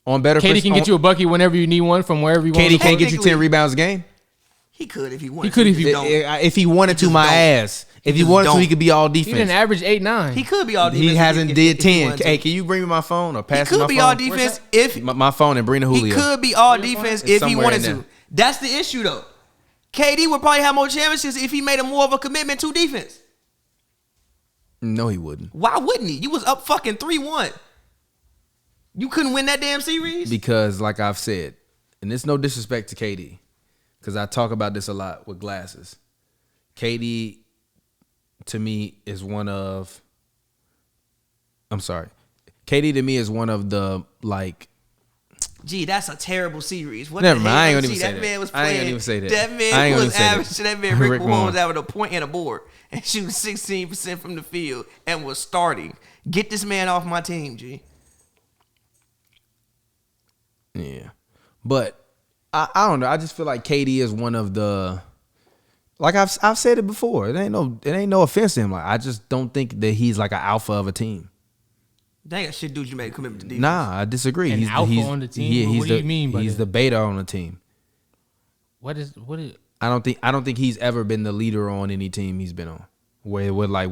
On better. KD can get you a bucket whenever you need one from wherever you want. KD can't get you Technically- 10 rebounds a game. He could if he wanted. He could to. if he- don't. If he wanted to, just my don't. ass. If he just wanted to, he don't. could be all He didn't defense. average 8-9. He could be all defense. He hasn't did if he 10. wanted to. Hey, can you bring me my phone or He pass me could my be phone? all defense if My phone and bring the he Julio. could be all Your phone? defense It's if he somewhere wanted in to. there. That's the issue though. KD would probably have more championships if he made a more of a commitment to defense. No, he wouldn't. Why wouldn't he? You was up fucking 3-1. You couldn't win that damn series. Because, like I've said, and it's no disrespect to KD, because I talk about this a lot with glasses. KD, to me, is one of. I'm sorry. KD to me is one of the like. Gee, that's a terrible series. What Never the mind. hell? I ain't gonna Gee, even say that that. man was I ain't playing. gonna even say that. That I man ain't gonna was even say that. averaging. That man Rick Rick Warren was Warren. having a point and a board and shooting 16% from the field and was starting. Get this man off my team, G. Yeah, but I don't know. I just feel like KD is one of the. Like I've said it before. It ain't no offense to him. Like I just don't think that he's like an alpha of a team. Dang, that shit, dude, you made a commitment to defense. Nah, I disagree. An alpha on the team? Yeah, What do you mean by he's that? the beta on the team. What is? I don't think he's ever been the leader on any team he's been on. Where we're like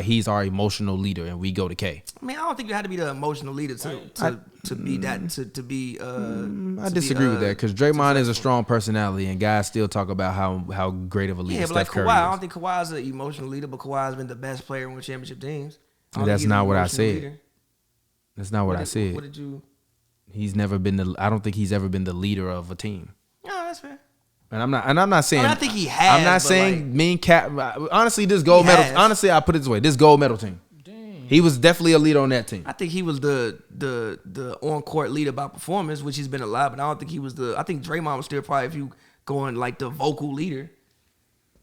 he's our emotional leader and we go to K. I mean, I don't think you had to be the emotional leader to be that to be. I disagree with that because Draymond is a strong personality and guys still talk about how great of a leader Yeah, but like Steph Curry Kawhi, I is. don't think Kawhi's an emotional leader, but Kawhi's been the best player on championship teams. I don't That's think he's not an what I emotional said. leader. That's not what I said. What did you? He's never been I don't think he's ever been the leader of a team. No, that's fair. And I'm not saying. I think he has, I'm not but, saying like, me and Cap. Honestly, this gold He medal. has. Honestly, I put it this way: this gold medal team. He was definitely a leader on that team. I think he was the on court leader by performance, which he's been a lot. But I don't think he was the. I think Draymond was still probably if you going like the vocal leader.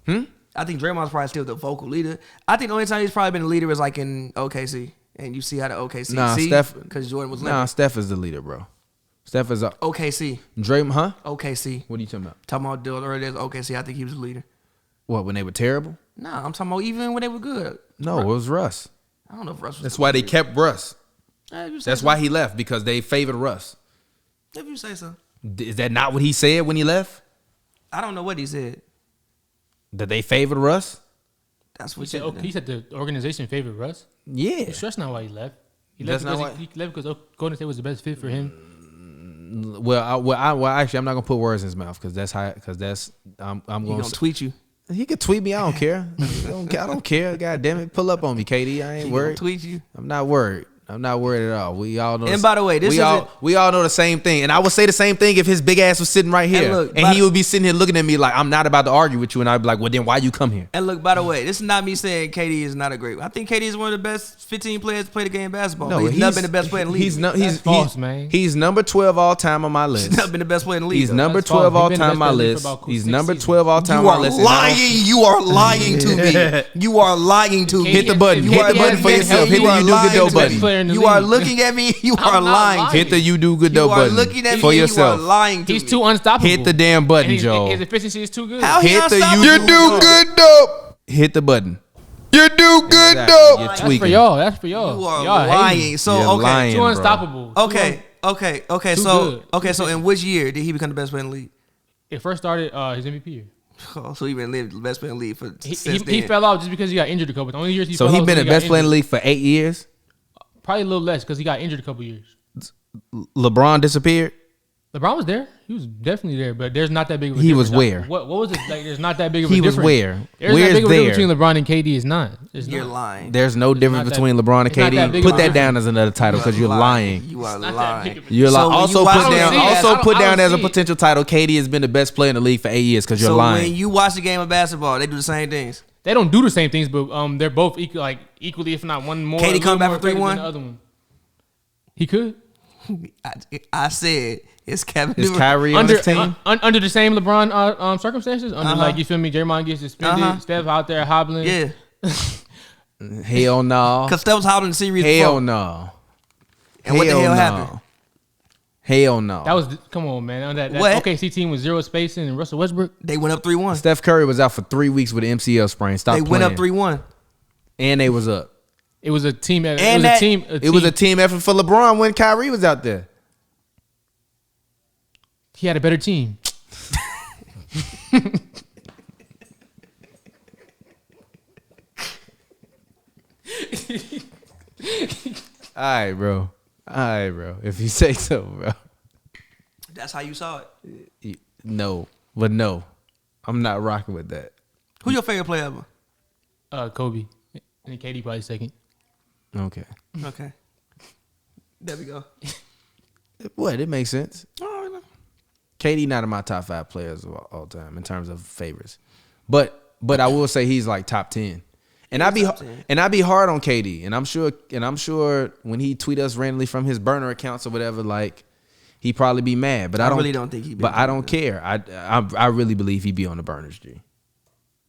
I think Draymond's probably still the vocal leader. I think the only time he's probably been a leader is like in OKC, and you see how the OKC. Nah, see? Steph. Because Jordan was Nah, limping. Steph is the leader, bro. Steph is a OKC, Draymond, huh? OKC. What are you talking about? Talking about the earlier OKC, I think he was the leader. What, when they were terrible? Nah, I'm talking about even when they were good. No, it was Russ. I don't know if Russ was. That's why they kept Russ. If you say That's so. why he left, because they favored Russ. If you say so. Is that not what he said when he left? I don't know what he said. That they favored Russ? That's He what said, said. he said the organization favored Russ. Yeah. I'm sure that's not why he left. He That's left not because he left because Golden State was the best fit for him. Well, actually, I'm not gonna put words in his mouth because I'm He gonna. gonna tweet you. He could tweet me. I don't care. I don't care. God damn it, pull up on me, KD. I ain't He gonna worried. tweet you. I'm not worried. I'm not worried at all. We all know. And by the way, this we all know the same thing. And I would say the same thing if his big ass was sitting right here, and he would be sitting here looking at me like I'm not about to argue with you, and I'd be like, well, then why you come here? And look, by the way, this is not me saying KD is not a great. I think KD is one of the best 15 players to play the game of basketball. No, he's not been the best player in the league. He's false, man. He's number 12 all time on my list. He's not been the best player in the league. He's number 12 all time on my list. He's number 12 all time on my list. You are lying to me. You are lying to me. Hit the button. Hit the button for yourself. Hit the you do good dough button. You are looking at me. You are lying. Hit the you do good dough button. You are looking at me for yourself. You are lying to me. He's too unstoppable. Hit the damn button, Joe. His efficiency is too good. How he Hit the unstoppable? you do good dope. Hit the button. You do good dope. You're That's tweaking. for y'all. That's for y'all. You are y'all lying. So You're okay, lying, too bro. unstoppable. okay. Too So good. So in which year did he become the best player in the league? It first started his MVP year. Oh, so he been lived the best player in the league for since He then. fell off just because he got injured a couple. The only years he So fell he off been was the when best got player in the injured. league for 8 years. Probably a little less because he got injured a couple years. LeBron disappeared. LeBron was there. He was definitely there, but there's not that big of a He difference. was where? What was it like? There's not that big of a He difference. was where? There's Where's not big of a there? difference between LeBron and KD. It's not. It's You're not. lying. There's no difference not that- between LeBron and it's not that KD. big Put of a that difference. down as another title because you're lying. You are not that lying. big of a You're So lying. when Also you watch put the down. game- Also I put don't down as a see it. potential title. KD has been the best player in the league for 8 years because you're So when lying. you watch the game of basketball, they do the same things. They don't do the same things, but they're both equally, if not one more. KD come back for effective 3-1? than the other one. He could. I said it's Kevin. Is Durant. Kyrie on Under this team? under the same LeBron circumstances, like you feel me, Draymond gets suspended, Uh-huh. Steph out there hobbling. Yeah, Hell no. because Steph was holding the series. Hell before. no. And what the hell happened? Hell no. That was come on, man. That What? OKC team with zero spacing and Russell Westbrook. They went up 3-1. Steph Curry was out for 3 weeks with an MCL sprain. Stop They playing. went up 3-1. And they was up. It was a team. It And was that- a team. It was a team effort for LeBron when Kyrie was out there. He had a better team. All right, bro. If you say so, bro. That's how you saw it. No. But no. I'm not rocking with that. Who's your favorite player ever? Kobe and KD probably second. Okay. Okay. There we go. What? It makes sense. Oh, no. KD not in my top 5 players of all time in terms of favorites. But I will say he's like top 10. And I be hard on KD. And I'm sure when he tweet us randomly from his burner accounts or whatever, like he probably be mad. But I really don't think he be. But I don't care. I really believe he be on the burners, G.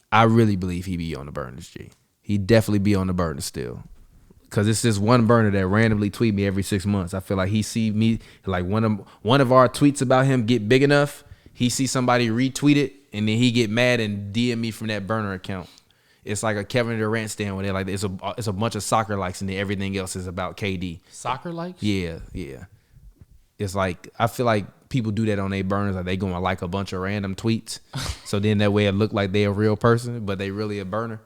I really believe he be on the burners, G. He definitely be on the burners still. Cause it's this one burner that randomly tweet me every 6 months. I feel like he see me like one of our tweets about him get big enough. He see somebody retweet it and then he get mad and DM me from that burner account. It's like a Kevin Durant stand where they're like it's a bunch of soccer likes and then everything else is about KD. Soccer likes? Yeah. It's like I feel like people do that on their burners, like they gonna like a bunch of random tweets. So then that way it look like they a real person, but they really a burner.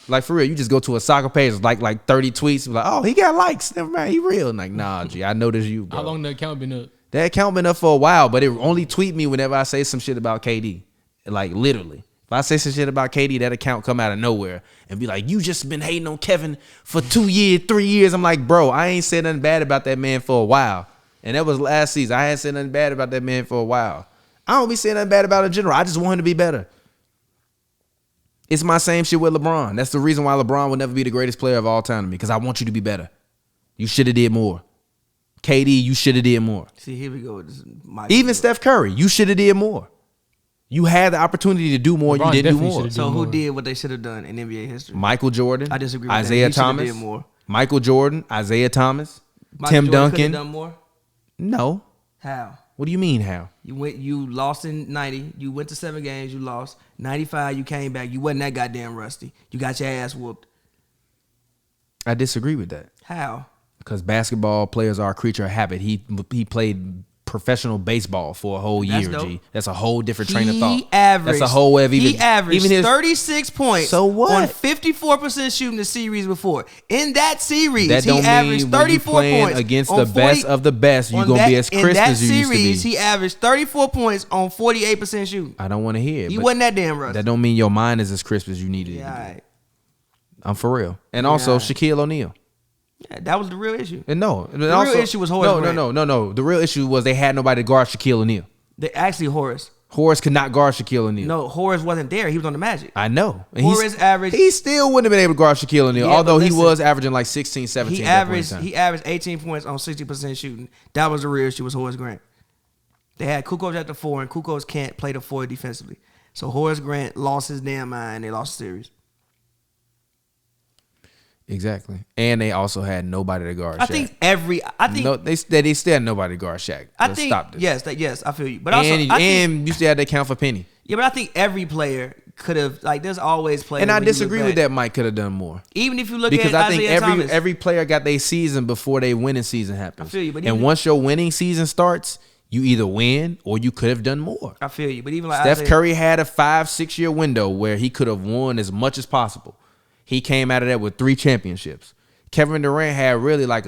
Like for real, you just go to a soccer page, like 30 tweets, like, oh, he got likes. Never mind, he real. Like, nah, G, I know this you, bro. How long the account been up? That account been up for a while, but it only tweet me whenever I say some shit about KD. Like literally. If I say some shit about KD, that account come out of nowhere and be like, you just been hating on Kevin for 2 years, 3 years. I'm like, bro, I ain't said nothing bad about that man for a while. And that was last season. I hadn't said nothing bad about that man for a while. I don't be saying nothing bad about him in general. I just want him to be better. It's my same shit with LeBron. That's the reason why LeBron will never be the greatest player of all time to me, because I want you to be better. You should have did more. KD, you should have did more. See, here we go. Even Steph Curry, you should have did more. You had the opportunity to do more. LeBron You didn't do definitely more. should've So done who more. did what they should have done in NBA history? Michael Jordan. I disagree with Isaiah that. He shoulda Thomas. did more. Michael Jordan. Isaiah Thomas. Michael Tim Jordan Duncan. could've done more. No. How? What do you mean how? You lost in 90. You went to 7 games. You lost 95. You came back. You wasn't that goddamn rusty. You got your ass whooped. I disagree with that. How? Because basketball players are a creature of habit. He played professional baseball for a whole That's year, dope. G. That's a whole different train of He thought. averaged. That's a whole way of He averaged 36 points. So what? On 54% shooting the series before. In that series, That don't he averaged mean when you 34 playing points against on the best of the best, you're gonna be as crisp as you used to be. In that series, he averaged 34 points on 48% shooting. I don't want to hear it. He but wasn't that damn rusty. that don't mean your mind is as crisp as you needed it Yeah, to all be. right. I'm for real. And also all right. Shaquille O'Neal. Yeah, that was the real issue. And no, The real issue was Horace Grant. No. The real issue was they had nobody to guard Shaquille O'Neal. Horace. Horace could not guard Shaquille O'Neal. No, Horace wasn't there. He was on the Magic. I know. And Horace averaged. He still wouldn't have been able to guard Shaquille O'Neal, Yeah, although but he listen, was averaging like 16, 17. He at that point in averaged. time. He averaged 18 points on 60% shooting. That was the real issue. Was Horace Grant. They had Kukoc at the 4, and Kukoc can't play the 4 defensively. So Horace Grant lost his damn mind. They lost the series. Exactly. And they also had nobody to guard Shaq. They still had nobody to guard Shaq. Stop this. Yes, I feel you. But also, and you still had to account for Penny. Yeah, but I think every player could have, like, there's always players. And I disagree with that. Mike could have done more. Even if you look because at I think Isaiah Thomas. every player got their season before their winning season happens. I feel you, but and once your winning season starts, you either win or you could have done more. I feel you, but even like Steph Curry had a 5-6 year window where he could have won as much as possible. He came out of that with 3 championships. Kevin Durant had really like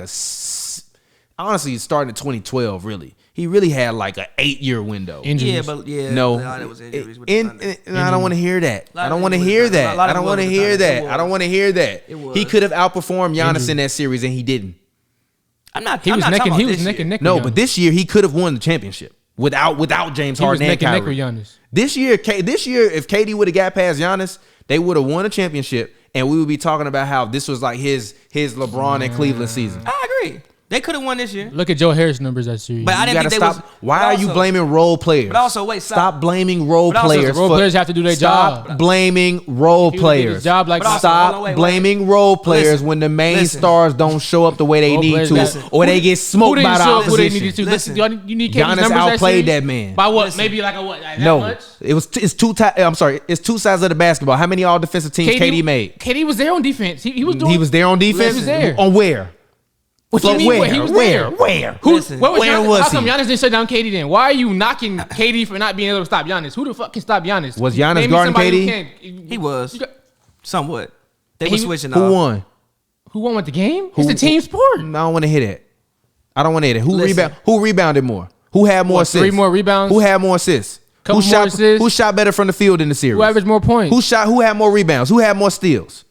honestly, starting in 2012, really. He really had like an 8-year window. Injuries. No. That was injuries with And I don't want to hear that. I don't want to hear that. I don't want to hear that. I don't want to hear that. He could have outperformed Giannis in that series, and he didn't. He was neck and neck. No, but this year he could have won the championship without James Harden and Kyrie. Neck with Giannis. This year, if KD would have got past Giannis, they would have won a championship, and we would be talking about how this was like his LeBron and Cleveland season. I agree. They could have won this year. Look at Joe Harris numbers that series. But I didn't think they stop. Why are you blaming role players? But also, wait, stop blaming role But also, players. Role players have to do their job. Stop blaming role He would do players. his job like But also, Stop hold on, wait. blaming role players Listen, when the main listen. stars don't show up the way they Role need players, to, listen. or they get smoked by the Who they opposition. needed to? Listen. You need KD's Giannis numbers outplayed that that series? man. By what? Listen. Maybe like a what? Like that No, much? it's two. It's two sides of the basketball. How many all defensive teams KD made? KD was there on defense. He was doing. He was there on defense. He was there. On where? What you mean? He was there. Where? Listen. Where was How come he? Giannis didn't shut down KD then? Why are you knocking KD for not being able to stop Giannis? Who the fuck can stop Giannis? Was Giannis Name me guarding somebody who KD? can. He was. You got- Somewhat. They He- were switching Who off. won? Who won with the game? It's a team sport. I don't want to hear that. I don't want to hear that. Listen. Who rebounded more? Who had more assists? 3 more rebounds? Who had more assists? Couple Who more shot? assists? Who shot better from the field in the series? Who averaged more points? Who had more rebounds? Who had more steals?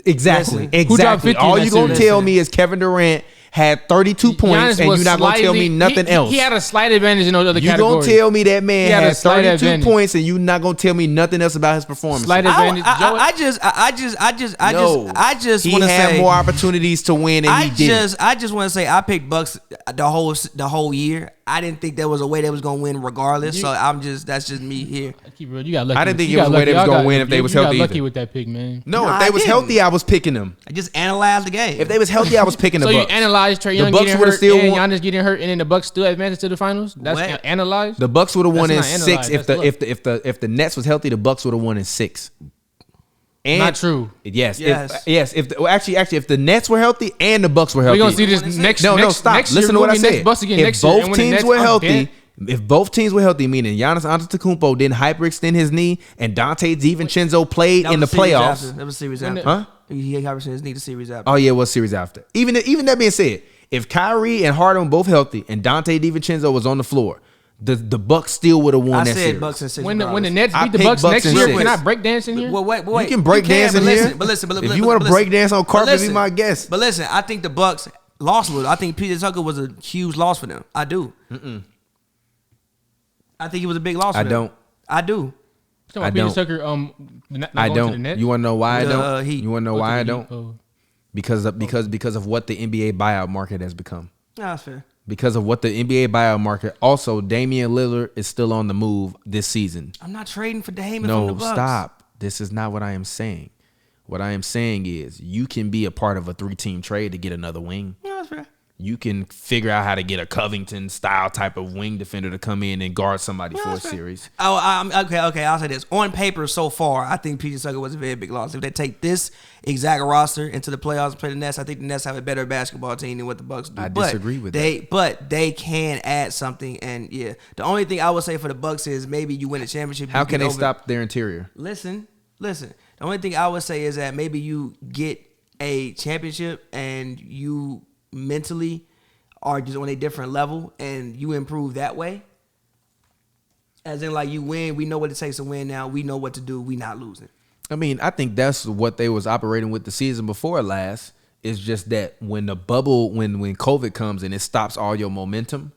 Exactly. Listen. Who dropped 50 All in you that gonna series? tell me is Kevin Durant had 32 points, and you're not gonna tell me nothing else. He had a slight advantage in those other You categories. gonna tell me that man He had a had slight 32 advantage. points, and you not gonna tell me nothing else about his performance? Slight advantage. I just He want to had say more opportunities to win, and he didn't. I just want to say I picked Bucks the whole year. I didn't think there was a way they was gonna win regardless. So that's just me here. Keep real. You got lucky. I didn't think You it was got the way they lucky. was gonna Y'all win got- if they was you got healthy lucky either. with that pick, man. No, No, if they I was didn't. healthy, I was picking them. I just analyzed the game. If they was healthy, I was picking the So you Bucks. analyzed Trae The Young Bucks getting would've hurt still and won. Giannis getting hurt, and then the Bucks still advanced to the finals. That's What? analyzed. The Bucks would have won in That's not 6 analyzed, if the Nets was healthy. The Bucks would have won in 6. And Not true. Yes. Yes. Actually, if the Nets were healthy and the Bucks were healthy, We're gonna see this next. No, next, stop. Next Listen year, to what I we'll be said. next Bucks again If next year, both and when the teams Nets were are healthy, dead- if both teams were healthy, meaning Giannis Antetokounmpo didn't hyperextend his knee and Dante DiVincenzo played That in the was series playoffs. after. That was series When after. Huh? He hyperextended his knee the series after. Oh yeah, it was series after. Even that being said, if Kyrie and Harden were both healthy and Dante DiVincenzo was on the floor, the Bucks still would have won I that said series. Bucks and 6. When the regardless. Nets I beat the picked Bucks Bucks next in year, 6. can I break dance in here? Well, wait. You can break dance in here. But listen. If you want to break dance on carpet, listen, be my guest. But listen, I think the Bucks lost a little. I think PJ Tucker was a huge loss for them. I do. I think it was a big loss for I them. don't. I do. Talking I about Peter don't. Tucker, not I going to the don't. Nets? You want to know why I The don't? Heat. You want to know Go to why I the Heat. don't? Because of what the NBA buyout market has become. Nah, that's fair. Because of what the NBA buyout market. Also, Damian Lillard is still on the move this season. I'm not trading for Dame from the No, Bucks. stop. This is not what I am saying. What I am saying is you can be a part of a 3-team trade to get another wing. Yeah, that's fair. You can figure out how to get a Covington style type of wing defender to come in and guard somebody for a that's fair. series. Okay. I'll say this. On paper, so far, I think PJ Tucker was a very big loss. If they take this exact roster into the playoffs and play the Nets, I think the Nets have a better basketball team than what the Bucks do. I disagree with that. But they can add something. And yeah, the only thing I would say for the Bucks is maybe you win a championship. How you can get they over- stop their interior? Listen. The only thing I would say is that maybe you get a championship and you mentally are just on a different level and you improve that way. As in, like, you win. We know what it takes to win now. We know what to do. We not losing. I mean, I think that's what they was operating with the season before last. It's just that when the bubble, when COVID comes and it stops all your momentum,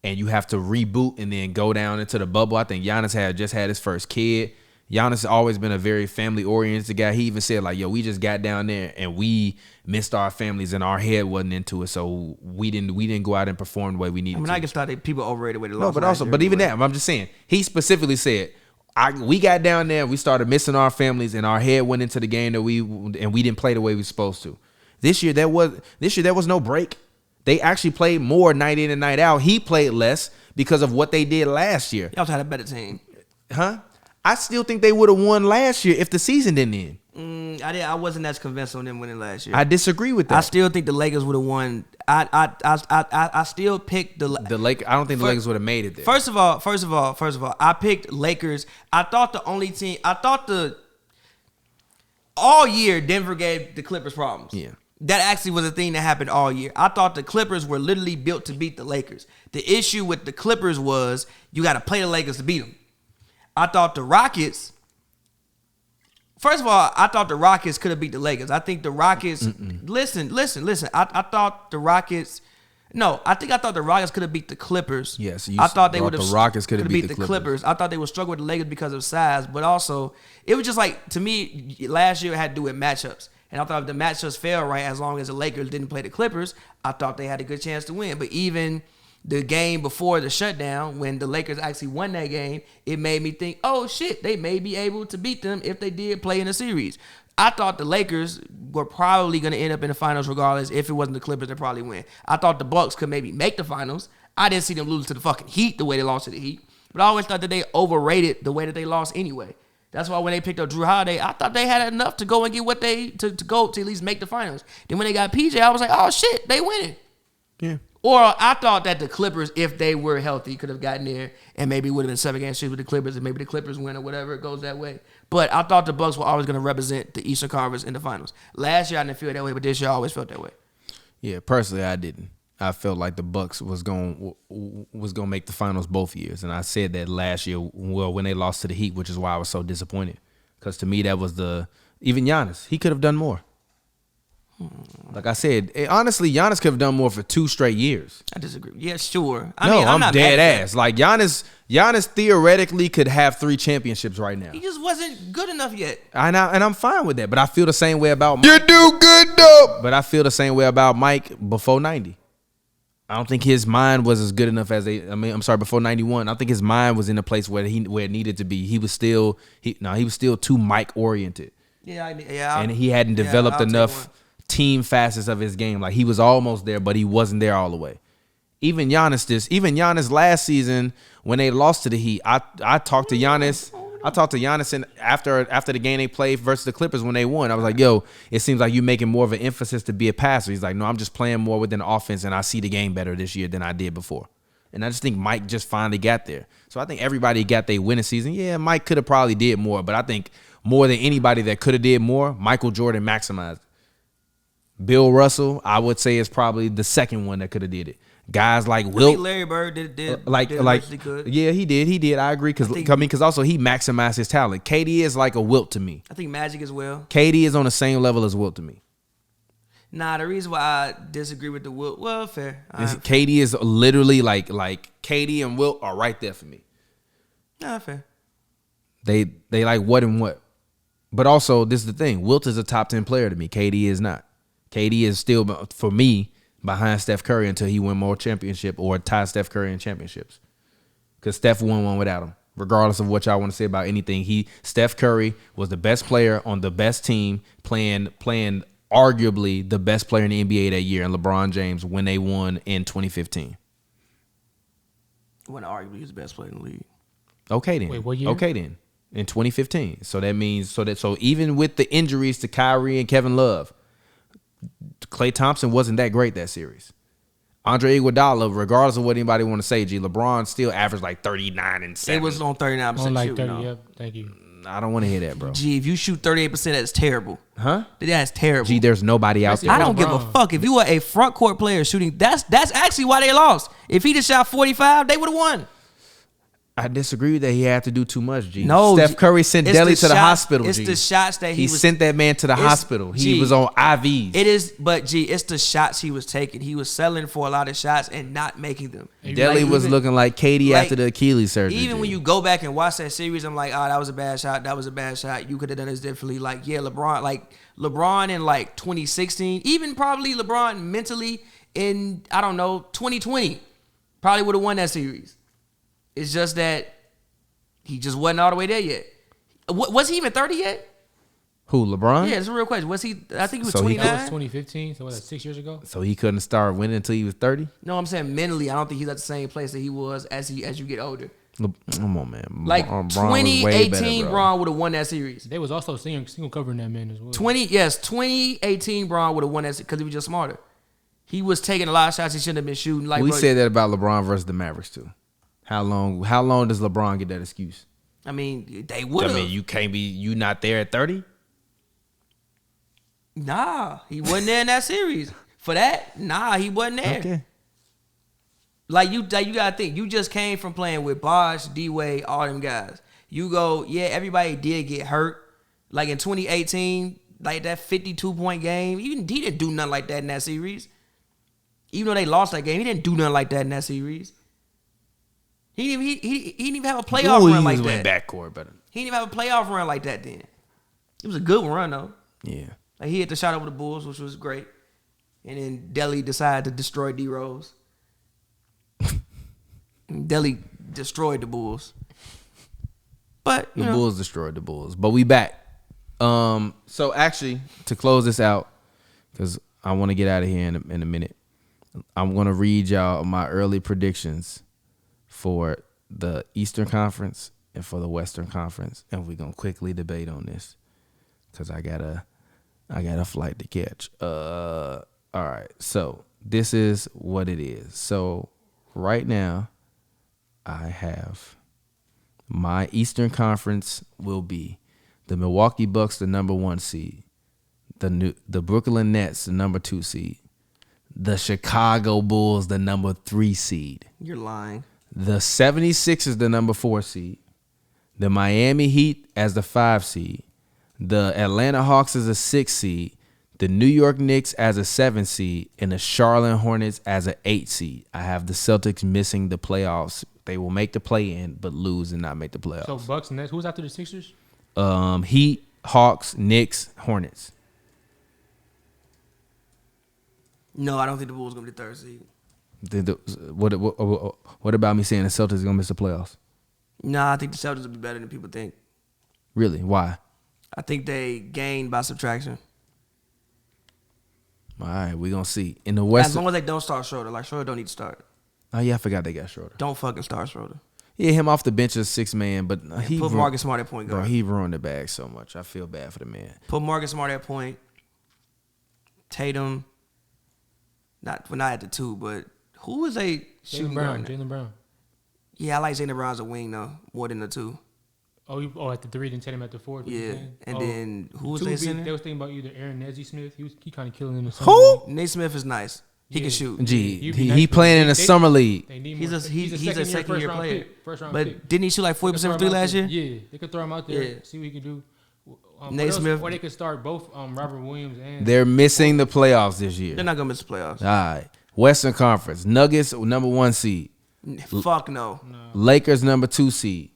and you have to reboot and then go down into the bubble. I think Giannis had just had his first kid. Giannis has always been a very family-oriented guy. He even said, like, yo, we just got down there and we missed our families and our head wasn't into it, so we didn't go out and perform the way we needed to. I just thought that people overrated the way they lost. No, but even that, I'm just saying, he specifically said, we got down there, we started missing our families, and our head went into the game that we didn't play the way we were supposed to. This year there was no break. They actually played more night in and night out. He played less because of what they did last year. Y'all had a better team. Huh? I still think they would have won last year if the season didn't end. I wasn't as convinced on them winning last year. I disagree with that. I still think the Lakers would have won. I still picked the Lakers. I don't think the Lakers would have made it there. First of all, I picked Lakers. I thought the only team. All year Denver gave the Clippers problems. Yeah. That actually was a thing that happened all year. I thought the Clippers were literally built to beat the Lakers. The issue with the Clippers was you got to play the Lakers to beat them. I thought the Rockets. First of all, I thought the Rockets could have beat the Lakers. I think the Rockets. Listen. I thought the Rockets. No, I thought the Rockets could have beat the Clippers. Yes, I thought they would have. The Rockets could have beat the Clippers. I thought they would struggle with the Lakers because of size, but also it was just like, to me, last year it had to do with matchups. And I thought if the matchups fell right, as long as the Lakers didn't play the Clippers, I thought they had a good chance to win. But even the game before the shutdown, when the Lakers actually won that game, it made me think, oh shit, they may be able to beat them if they did play in a series. I thought the Lakers were probably going to end up in the finals regardless. If it wasn't the Clippers, they'd probably win. I thought the Bucks could maybe make the finals. I didn't see them lose to the fucking Heat the way they lost to the Heat. But I always thought that they overrated the way that they lost anyway. That's why when they picked up Drew Holiday, I thought they had enough to go and get what they to go to at least make the finals. Then when they got PJ, I was like, oh shit, they winning. Yeah. Or I thought that the Clippers, if they were healthy, could have gotten there and maybe it would have been 7-game series with the Clippers and maybe the Clippers win or whatever. It goes that way. But I thought the Bucks were always going to represent the Eastern Conference in the finals. Last year I didn't feel that way, but this year I always felt that way. Yeah, personally I didn't. I felt like the Bucks was going to make the finals both years, and I said that last year. Well, when they lost to the Heat, which is why I was so disappointed, because to me that was even Giannis. He could have done more. Like I said, honestly, Giannis could have done more for 2 straight years. I disagree. Yeah, sure. I'm not dead ass. Like Giannis theoretically could have 3 championships right now. He just wasn't good enough yet. And I'm fine with that. But I feel the same way about Mike. You do good though. But I feel the same way about Mike before 90. I don't think his mind was as good enough as before 91. I think his mind was in a place where it needed to be. He was still too Mike oriented. Yeah. And he hadn't developed enough team facets of his game. Like he was almost there, but he wasn't there all the way. Even Giannis last season when they lost to the Heat, I talked to Giannis. And after the game they played versus the Clippers when they won, I was like, yo, it seems like you're making more of an emphasis to be a passer. He's like, no, I'm just playing more within the offense, and I see the game better this year than I did before. And I just think Mike just finally got there. So I think everybody got their winning season. Yeah, Mike could have probably did more, but I think more than anybody that could have did more, Michael Jordan maximized. Bill Russell, I would say, is probably the second one that could have did it. Guys like Wilt, Larry Bird did he could. Yeah, he did. I agree because also he maximized his talent. KD is like a Wilt to me. I think Magic as well. KD is on the same level as Wilt to me. Nah, the reason why I disagree with the Wilt, well, fair. KD is literally like KD and Wilt are right there for me. Nah, fair. They like what and what, but also this is the thing. Wilt is a top 10 player to me. KD is not. KD is still for me behind Steph Curry until he win more championship or tie Steph Curry in championships. Because Steph won one without him. Regardless of what y'all want to say about anything, Steph Curry was the best player on the best team, playing arguably the best player in the NBA that year, and LeBron James when they won in 2015. When arguably he's the best player in the league. Okay then. Wait, what year? Okay then. In 2015. So that means so even with the injuries to Kyrie and Kevin Love, Klay Thompson wasn't that great that series. Andre Iguodala, regardless of what anybody want to say, LeBron still averaged like 39 and 7. It was on 39% On like shooting. 30, yep. Thank you. I don't want to hear that, bro. Gee, if you shoot 38%, that's terrible. Huh? That's terrible. Gee, there's nobody out there. I don't give a fuck. If you were a front court player shooting, that's actually why they lost. If he just shot 45, they would have won. I disagree that he had to do too much, G. No, Steph Curry sent it's Delhi the to the shots- hospital, it's G. the shots that he was- sent that man to the it's- hospital. He G, was on IVs. It is, but G, it's the shots he was taking. He was selling for a lot of shots and not making them. Delhi Like, was even- looking like KD like, after the Achilles surgery. Even G. when you go back and watch that series, I'm like, oh, that was a bad shot. That was a bad shot. You could have done this differently. Like, yeah, LeBron in like 2016, even probably LeBron mentally in, I don't know, 2020, probably would have won that series. It's just that he just wasn't all the way there yet. Was he even 30 yet? Who, LeBron? Yeah, it's a real question. Was he? I think he was So he 29. That was 2015. So was that 6 years ago? So he couldn't start winning until he was 30? No, I'm saying mentally, I don't think he's at the same place that he was as you get older. Come on, man. Like Bron was way 2018, better, bro. Bron would have won that series. They was also single covering that man as well. 2018, Bron would have won that because he was just smarter. He was taking a lot of shots he shouldn't have been shooting. Like We bro, said that about LeBron versus the Mavericks, too. How long does LeBron get that excuse? I mean, they would I have. mean, you not there at 30? Nah, he wasn't there in that series. For that, nah, he wasn't there. Okay. Like you gotta think. You just came from playing with Bosh, D-Wade, all them guys. You go, yeah, everybody did get hurt. Like in 2018, like that 52-point game, he didn't do nothing like that in that series. Even though they lost that game, he didn't do nothing like that in that series. He didn't even have a playoff run like that. Backcourt, but He didn't even have a playoff run like that then. It was a good run though. yeah. Like he hit the shot over the Bulls, which was great. And then Delhi decided to destroy D Rose. Delhi destroyed the Bulls. But The Bulls destroyed the Bulls. But we back. So actually, to close this out, because I want to get out of here in a minute, I'm going to read y'all my early predictions for the Eastern Conference and for the Western Conference. And we're going to quickly debate on this because I got a flight to catch. All right. So this is what it is. So right now, I have my Eastern Conference will be the Milwaukee Bucks, the number 1 seed, the Brooklyn Nets, the number 2 seed, the Chicago Bulls, the number 3 seed, you're lying. the 76ers, the number 4 seed, the Miami Heat as the 5 seed, the Atlanta Hawks as a 6 seed, the New York Knicks as a 7 seed, and the Charlotte Hornets as an 8 seed. I have the Celtics missing the playoffs. They will make the play-in, but lose and not make the playoffs. So Bucks and Nets. Who's after the Sixers? Heat, Hawks, Knicks, Hornets. No, I don't think the Bulls gonna be the 3rd seed. What about me saying the Celtics are gonna miss the playoffs? Nah, I think the Celtics will be better than people think. Really? Why? I think they gain by subtraction. All right, we're gonna see. In the West, As long as they don't start Schroeder. Like Schroeder don't need to start. oh yeah, I forgot they got Schroeder. Don't fucking start Schroeder. Yeah, him off the bench as 6 man, but he Put Marcus Smart at point bro, guard. he ruined the bag so much. I feel bad for the man. Put Marcus Smart at point. Tatum. Not at the 2, but who is a shooting guard? Jaylen Brown. Yeah, I like Jaylen Brown as a wing though, more than the 2. Oh, at the 3, then Tatum at the 4. Yeah, and then who was they center? They was thinking about either Aaron Nesmith. He kind of killing in the summer. Who? Nate Smith is nice. He can shoot. Gee, He'd be he nice, but playing in they- a summer league. They need He's more. a second year player. First round But pick. didn't he shoot like 40% from 3 last year? Yeah, they could throw him out there. Yeah. See what he can do. Nate Smith. Or they could start both Robert Williams and. They're missing the playoffs this year. They're not gonna miss the playoffs. All right, Western Conference, Nuggets number 1 seed, Fuck no. Lakers number 2 seed,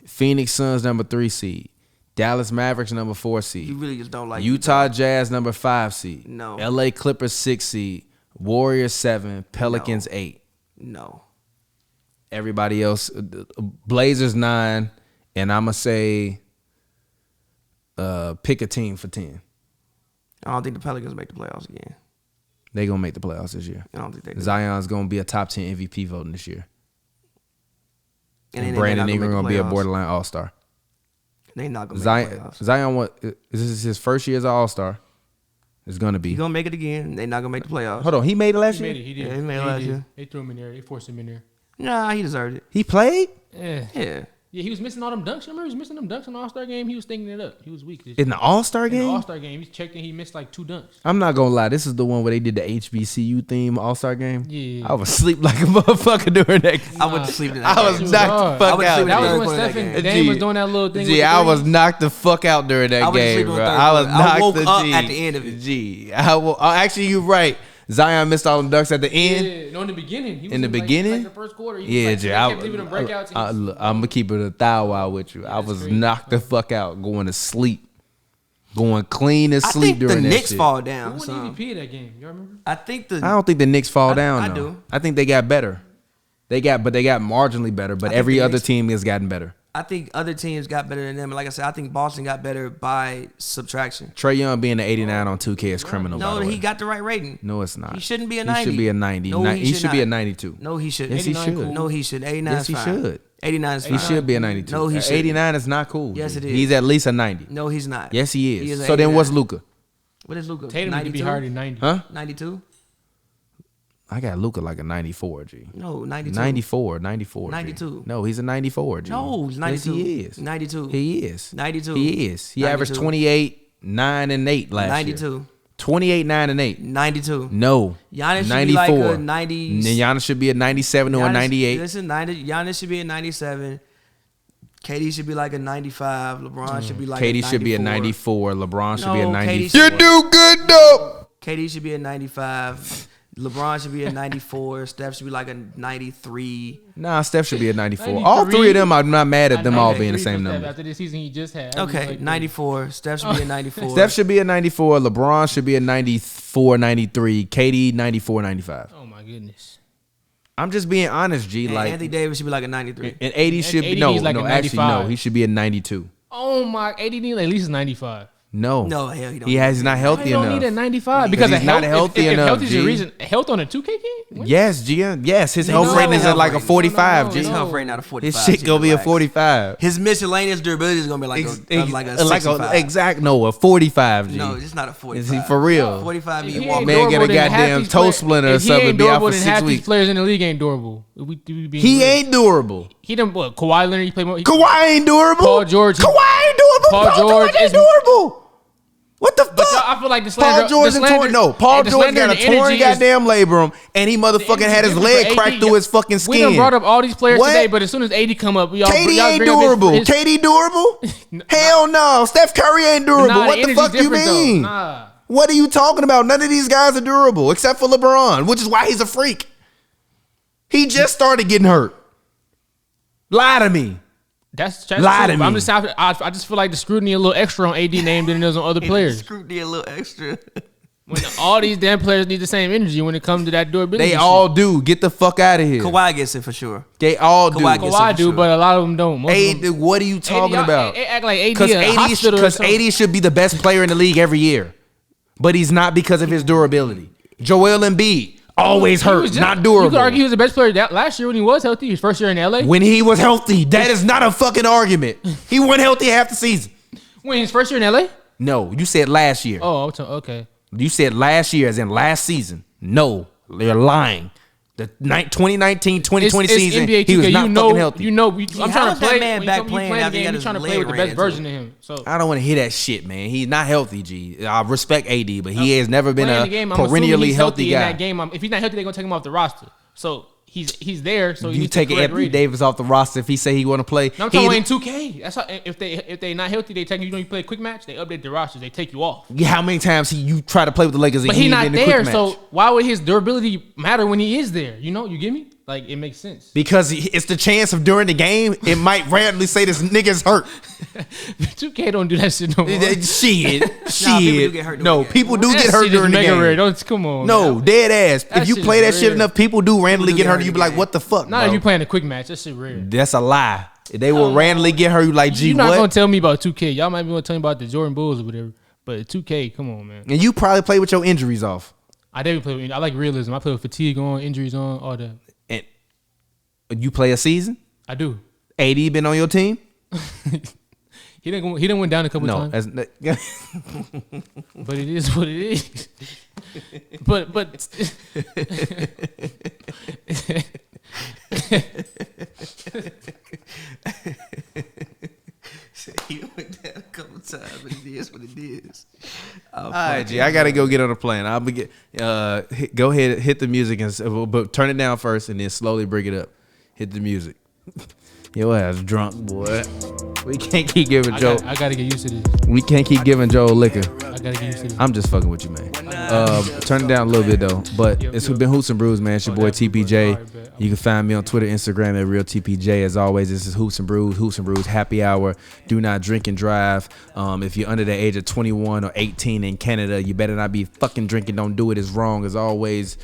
Phoenix Suns number 3 seed, Dallas Mavericks number 4 You seed, really just don't like Utah Jazz number 5 seed, No. LA Clippers 6 seed, Warriors 7, Pelicans 8. No. Everybody else, Blazers 9, and I'ma say, pick a team for 10. I don't think the Pelicans make the playoffs again. They gonna make the playoffs this year. I don't think they do. Zion's gonna be a top 10 MVP voting this year. And And they're Brandon not Ingram make gonna the be a playoffs. borderline All-Star. They not gonna make the playoffs. Zion, what is this his first year as an All-Star? It's gonna be. He gonna make it again. They not gonna make the playoffs. Hold on, he made it last He year. made it. He did. Yeah, he made it last year. They threw him in there. They forced him in there. Nah, he deserved it. He played. Yeah. Yeah. Yeah, he was missing all them dunks. Remember, he was missing them dunks in the All-Star game. He was thinking it up. He was weak. In the All-Star In the game? All-Star game, he checked and he missed like 2 dunks. I'm not gonna lie. This is the one where they did the HBCU theme All-Star game. Yeah. I was asleep like a motherfucker during that. I went to sleep in that I was game. knocked hard. the I fuck went to out. sleep That was third when quarter of Steph and that Dame G. was doing that little thing. G, with the I was threes. knocked the fuck out during that I went to game, sleep in bro. the third I was quarter. I knocked woke the up G. at the end of it. G. Actually, you're right. Zion missed all them ducks at the end. Yeah, no, in the beginning. He was In the like, beginning? like the first quarter. He Yeah, was G. like, kept giving them breakouts. I'm gonna keep it a thou out with you. I was crazy. knocked the fuck out, going to sleep, going clean to I sleep think the during that Knicks shit. fall Who down. won Son. MVP of that game? Y'all remember? I think the I don't think the Knicks fall down. I though. do. I think they got better. They got marginally better, but I think every the other Knicks- team has gotten better. I think other teams got better than them. And like I said, I think Boston got better by subtraction. Trae Young being an 89 on 2K is criminal. No, by the way. he got the right rating. No, it's not. He shouldn't be a He 90. should be a 90. No, He should be a not. 92. No, he shouldn't. Yes, he 89 should. cool. No, he should. 89 Yes, is he fine. should. 89 is fine. He should be a 92. No, he shouldn't. 89 is not cool. Yes, G. it is. He's at least a 90. No, he's not. Yes, he is. He is a So then what's 89. Luka? What is Luka? Tatum need to be 92? higher than 90. Huh? 92? I got Luka like a 94, G. No, 92. 94, 94. G. 92. No, he's a 94, G. No, he's 92. Yes, he is. 92. He is. 92. He is. He averaged 92. 28, 9, and 8 last 92. year. 28, 9, and 8. 92. No. Giannis should 94. be like a 90. And then Giannis should be a 97 or a Giannis- 98. Listen, Giannis should be a 97. KD should be like a 95. LeBron should be like KD a 94. should be a 94. LeBron should be a No, 94. KD should- do good though. KD should be a 95. LeBron should be a 94. Steph should be like a 93. Nah, Steph should be a 94. 93. All three of them, I'm not mad at them all being the 93 same for Steph number. After the season he just had. Okay, 94. Steph should be a 94. Steph should be a 94. LeBron should be a 94, 93. KD, 94, 95. Oh my goodness. I'm just being honest, G. And Like, Anthony Davis should be like a 93. and 80 should be, 80 no, he's like no, a actually, no. 95. He should be a 92. Oh my, 80 need at least 95. No. No, hell, he don't. He's not healthy You don't enough. need a 95 because he's of not health, healthy if enough, health is the G. reason. Health on a 2K game? Yes, G. Yes, his health No, rating is at health like a rating. 45, No, G. His no. health rating out of 45. His shit G, gonna be a relax. 45. His miscellaneous durability is gonna be like a 65. Exact, no, a 45, G. No, it's not a Is 45. he for real? 45 If you he walk ain't Man, get a durable, then half goddamn these toe players- splinter or if he something, ain't be out durable, for then 6 half these weeks. players in the league ain't durable. We being He real. ain't durable. He done what? Kawhi Leonard. He played more. Kawhi ain't durable. Paul George- Kawhi ain't durable. Paul George ain't is- durable. What the fuck? But y'all, I feel like the slander. Paul George the and slander, torn. No, Paul the George slander got a and the energy torn is- goddamn labrum, and he motherfucking had his different leg for cracked AD. through his fucking We done skin. brought up all these players What? today, but as soon as AD come up, y'all KD y'all ain't bring up durable. his- KD durable? Hell no. Steph Curry ain't durable. Nah, What the energy's fuck you different, though. mean? Nah. What are you talking about? None of these guys are durable except for LeBron, which is why he's a freak. He just started getting hurt. Lie to me. That's Lie true, to but I'm me. just I just feel like the scrutiny a little extra on AD name than it is on other players. Scrutiny a little extra. When all these damn players need the same energy when it comes to that durability. They shit. all do. Get the fuck out of here. Kawhi gets it for sure. They all do. Kawhi gets Kawhi for do, sure. but a lot of them don't. Most of them, AD, what are you talking y'all- about? They act like AD Because a hospital or something. AD should be the best player in the league every year, but he's not because of his durability. Joel Embiid always He was hurt, just- not You durable. could argue he was the best player last year when he was healthy. His first year in LA. When he was healthy, that is not a fucking argument. He wasn't healthy half the season. When his first year in LA. No, you said last year. Oh, okay. You said last year, as in last season. No, they're lying. The 2019, 2020 It's season, NBA 2K. he was not fucking healthy. I'm how trying is to that play. man When back you come- playing you after the he game, got you his trying to play leg with the ran best into version it? of him. So I don't want to hear that shit, man. He's not healthy, G. I respect AD, but he has never been playing a the game, I'm assuming perennially he's healthy in guy. that game. If he's not healthy, they're gonna take him off the roster. So he's there. So You needs take to correct Anthony rating. Davis off the roster if he say he want to play. No, I'm talking about in 2K. That's how, if they not healthy, they take you. You play a quick match, they update the rosters. They take you off. How many times you try to play with the Lakers and But he he's ain't not in the quick there. match? So why would his durability matter when he is there? You know, you get me? Like it makes sense. Because it's the chance of during the game, it might randomly say this nigga's hurt. 2K don't do that shit no more. Shit. Nah, people do get hurt during No, the game. people do That get hurt shit is during the mega game. rare. Don't come on. No, man. dead ass. That If you shit play is that shit rare. enough, people do randomly do get get hurt. hurt You in be the like, game. what the fuck, Not bro? if you playing a quick match. That shit rare. That's a lie. They will randomly get hurt. You like, gee, You're not gonna what? tell me about 2K. Y'all might be gonna tell me about the Jordan Bulls or whatever. But 2K, come on, man. And you probably play with your injuries off. I definitely play with. I like realism. I play with fatigue on, injuries on, all that. And you play a season? I do. AD been on your team? He didn't went down a couple No. times. But it is what it is. but right, G. I gotta go get on the plane. I'll be go ahead, hit the music, but turn it down first, and then slowly bring it up. Hit the music. Your ass drunk, boy. We can't keep giving Joe. I gotta get used to this. We can't keep giving Joe liquor. I gotta get used to this. I'm just fucking with you, man. Turn it down a little bit though. But it's been Hoops and Brews, man. It's your boy TPJ. You can find me on Twitter, Instagram at Real TPJ. As always, this is Hoops and Brews happy hour. Do not drink and drive. If you're under the age of 21 or 18 in Canada, you better not be fucking drinking. Don't do it. It's wrong. As always.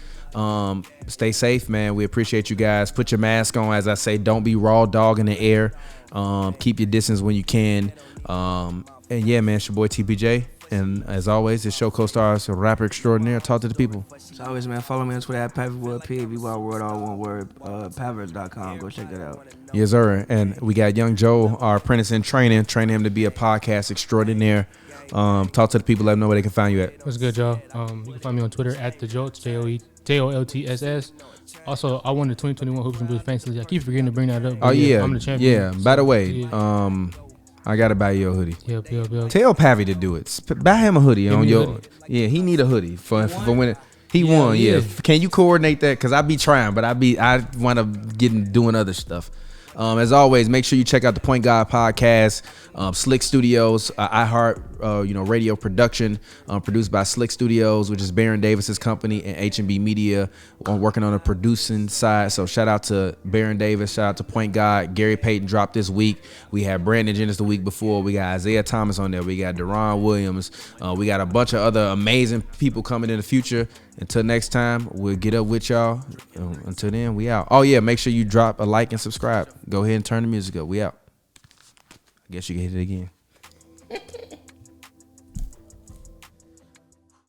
Stay safe, man. We appreciate you guys. Put your mask on. As I say, don't be raw dog in the air. Keep your distance when you can. And yeah, man, it's your boy TPJ. And as always, this show co-stars a rapper extraordinaire. Talk to the people. As always, man, follow me on Twitter at Paverwood, P-A-V-Y-Word, all one word, Pavers.com. Go check that out. Yes, sir. And we got young Joe, our apprentice in training him to be a podcast extraordinaire. Talk to the people. Let them know where they can find you at. What's good, y'all? You can find me on Twitter at the Jolts, JOLTSS. Also, I won the 2021 Hoops and Brews Fantasy League. I keep forgetting to bring that up. Oh yeah, I'm the champion. Yeah. By the way, I gotta buy you a hoodie. Yep. Tell Pavy to do it. Buy him a hoodie on your. Hoodie. Yeah, he need a hoodie for when he won. Yeah. Can you coordinate that? Cause I be trying, but I want to get doing other stuff. As always, make sure you check out the Point Guard podcast, Slick Studios, iHeart, radio production, produced by Slick Studios, which is Baron Davis's company, and HNB Media. I'm working on the producing side. So shout out to Baron Davis, shout out to Point Guard. Gary Payton dropped this week. We had Brandon Jennings the week before. We got Isaiah Thomas on there. We got Deron Williams. We got a bunch of other amazing people coming in the future. Until next time, we'll get up with y'all. Until then, we out. Oh yeah, make sure you drop a like and subscribe. Go ahead and turn the music up. We out. I guess you can hit it again.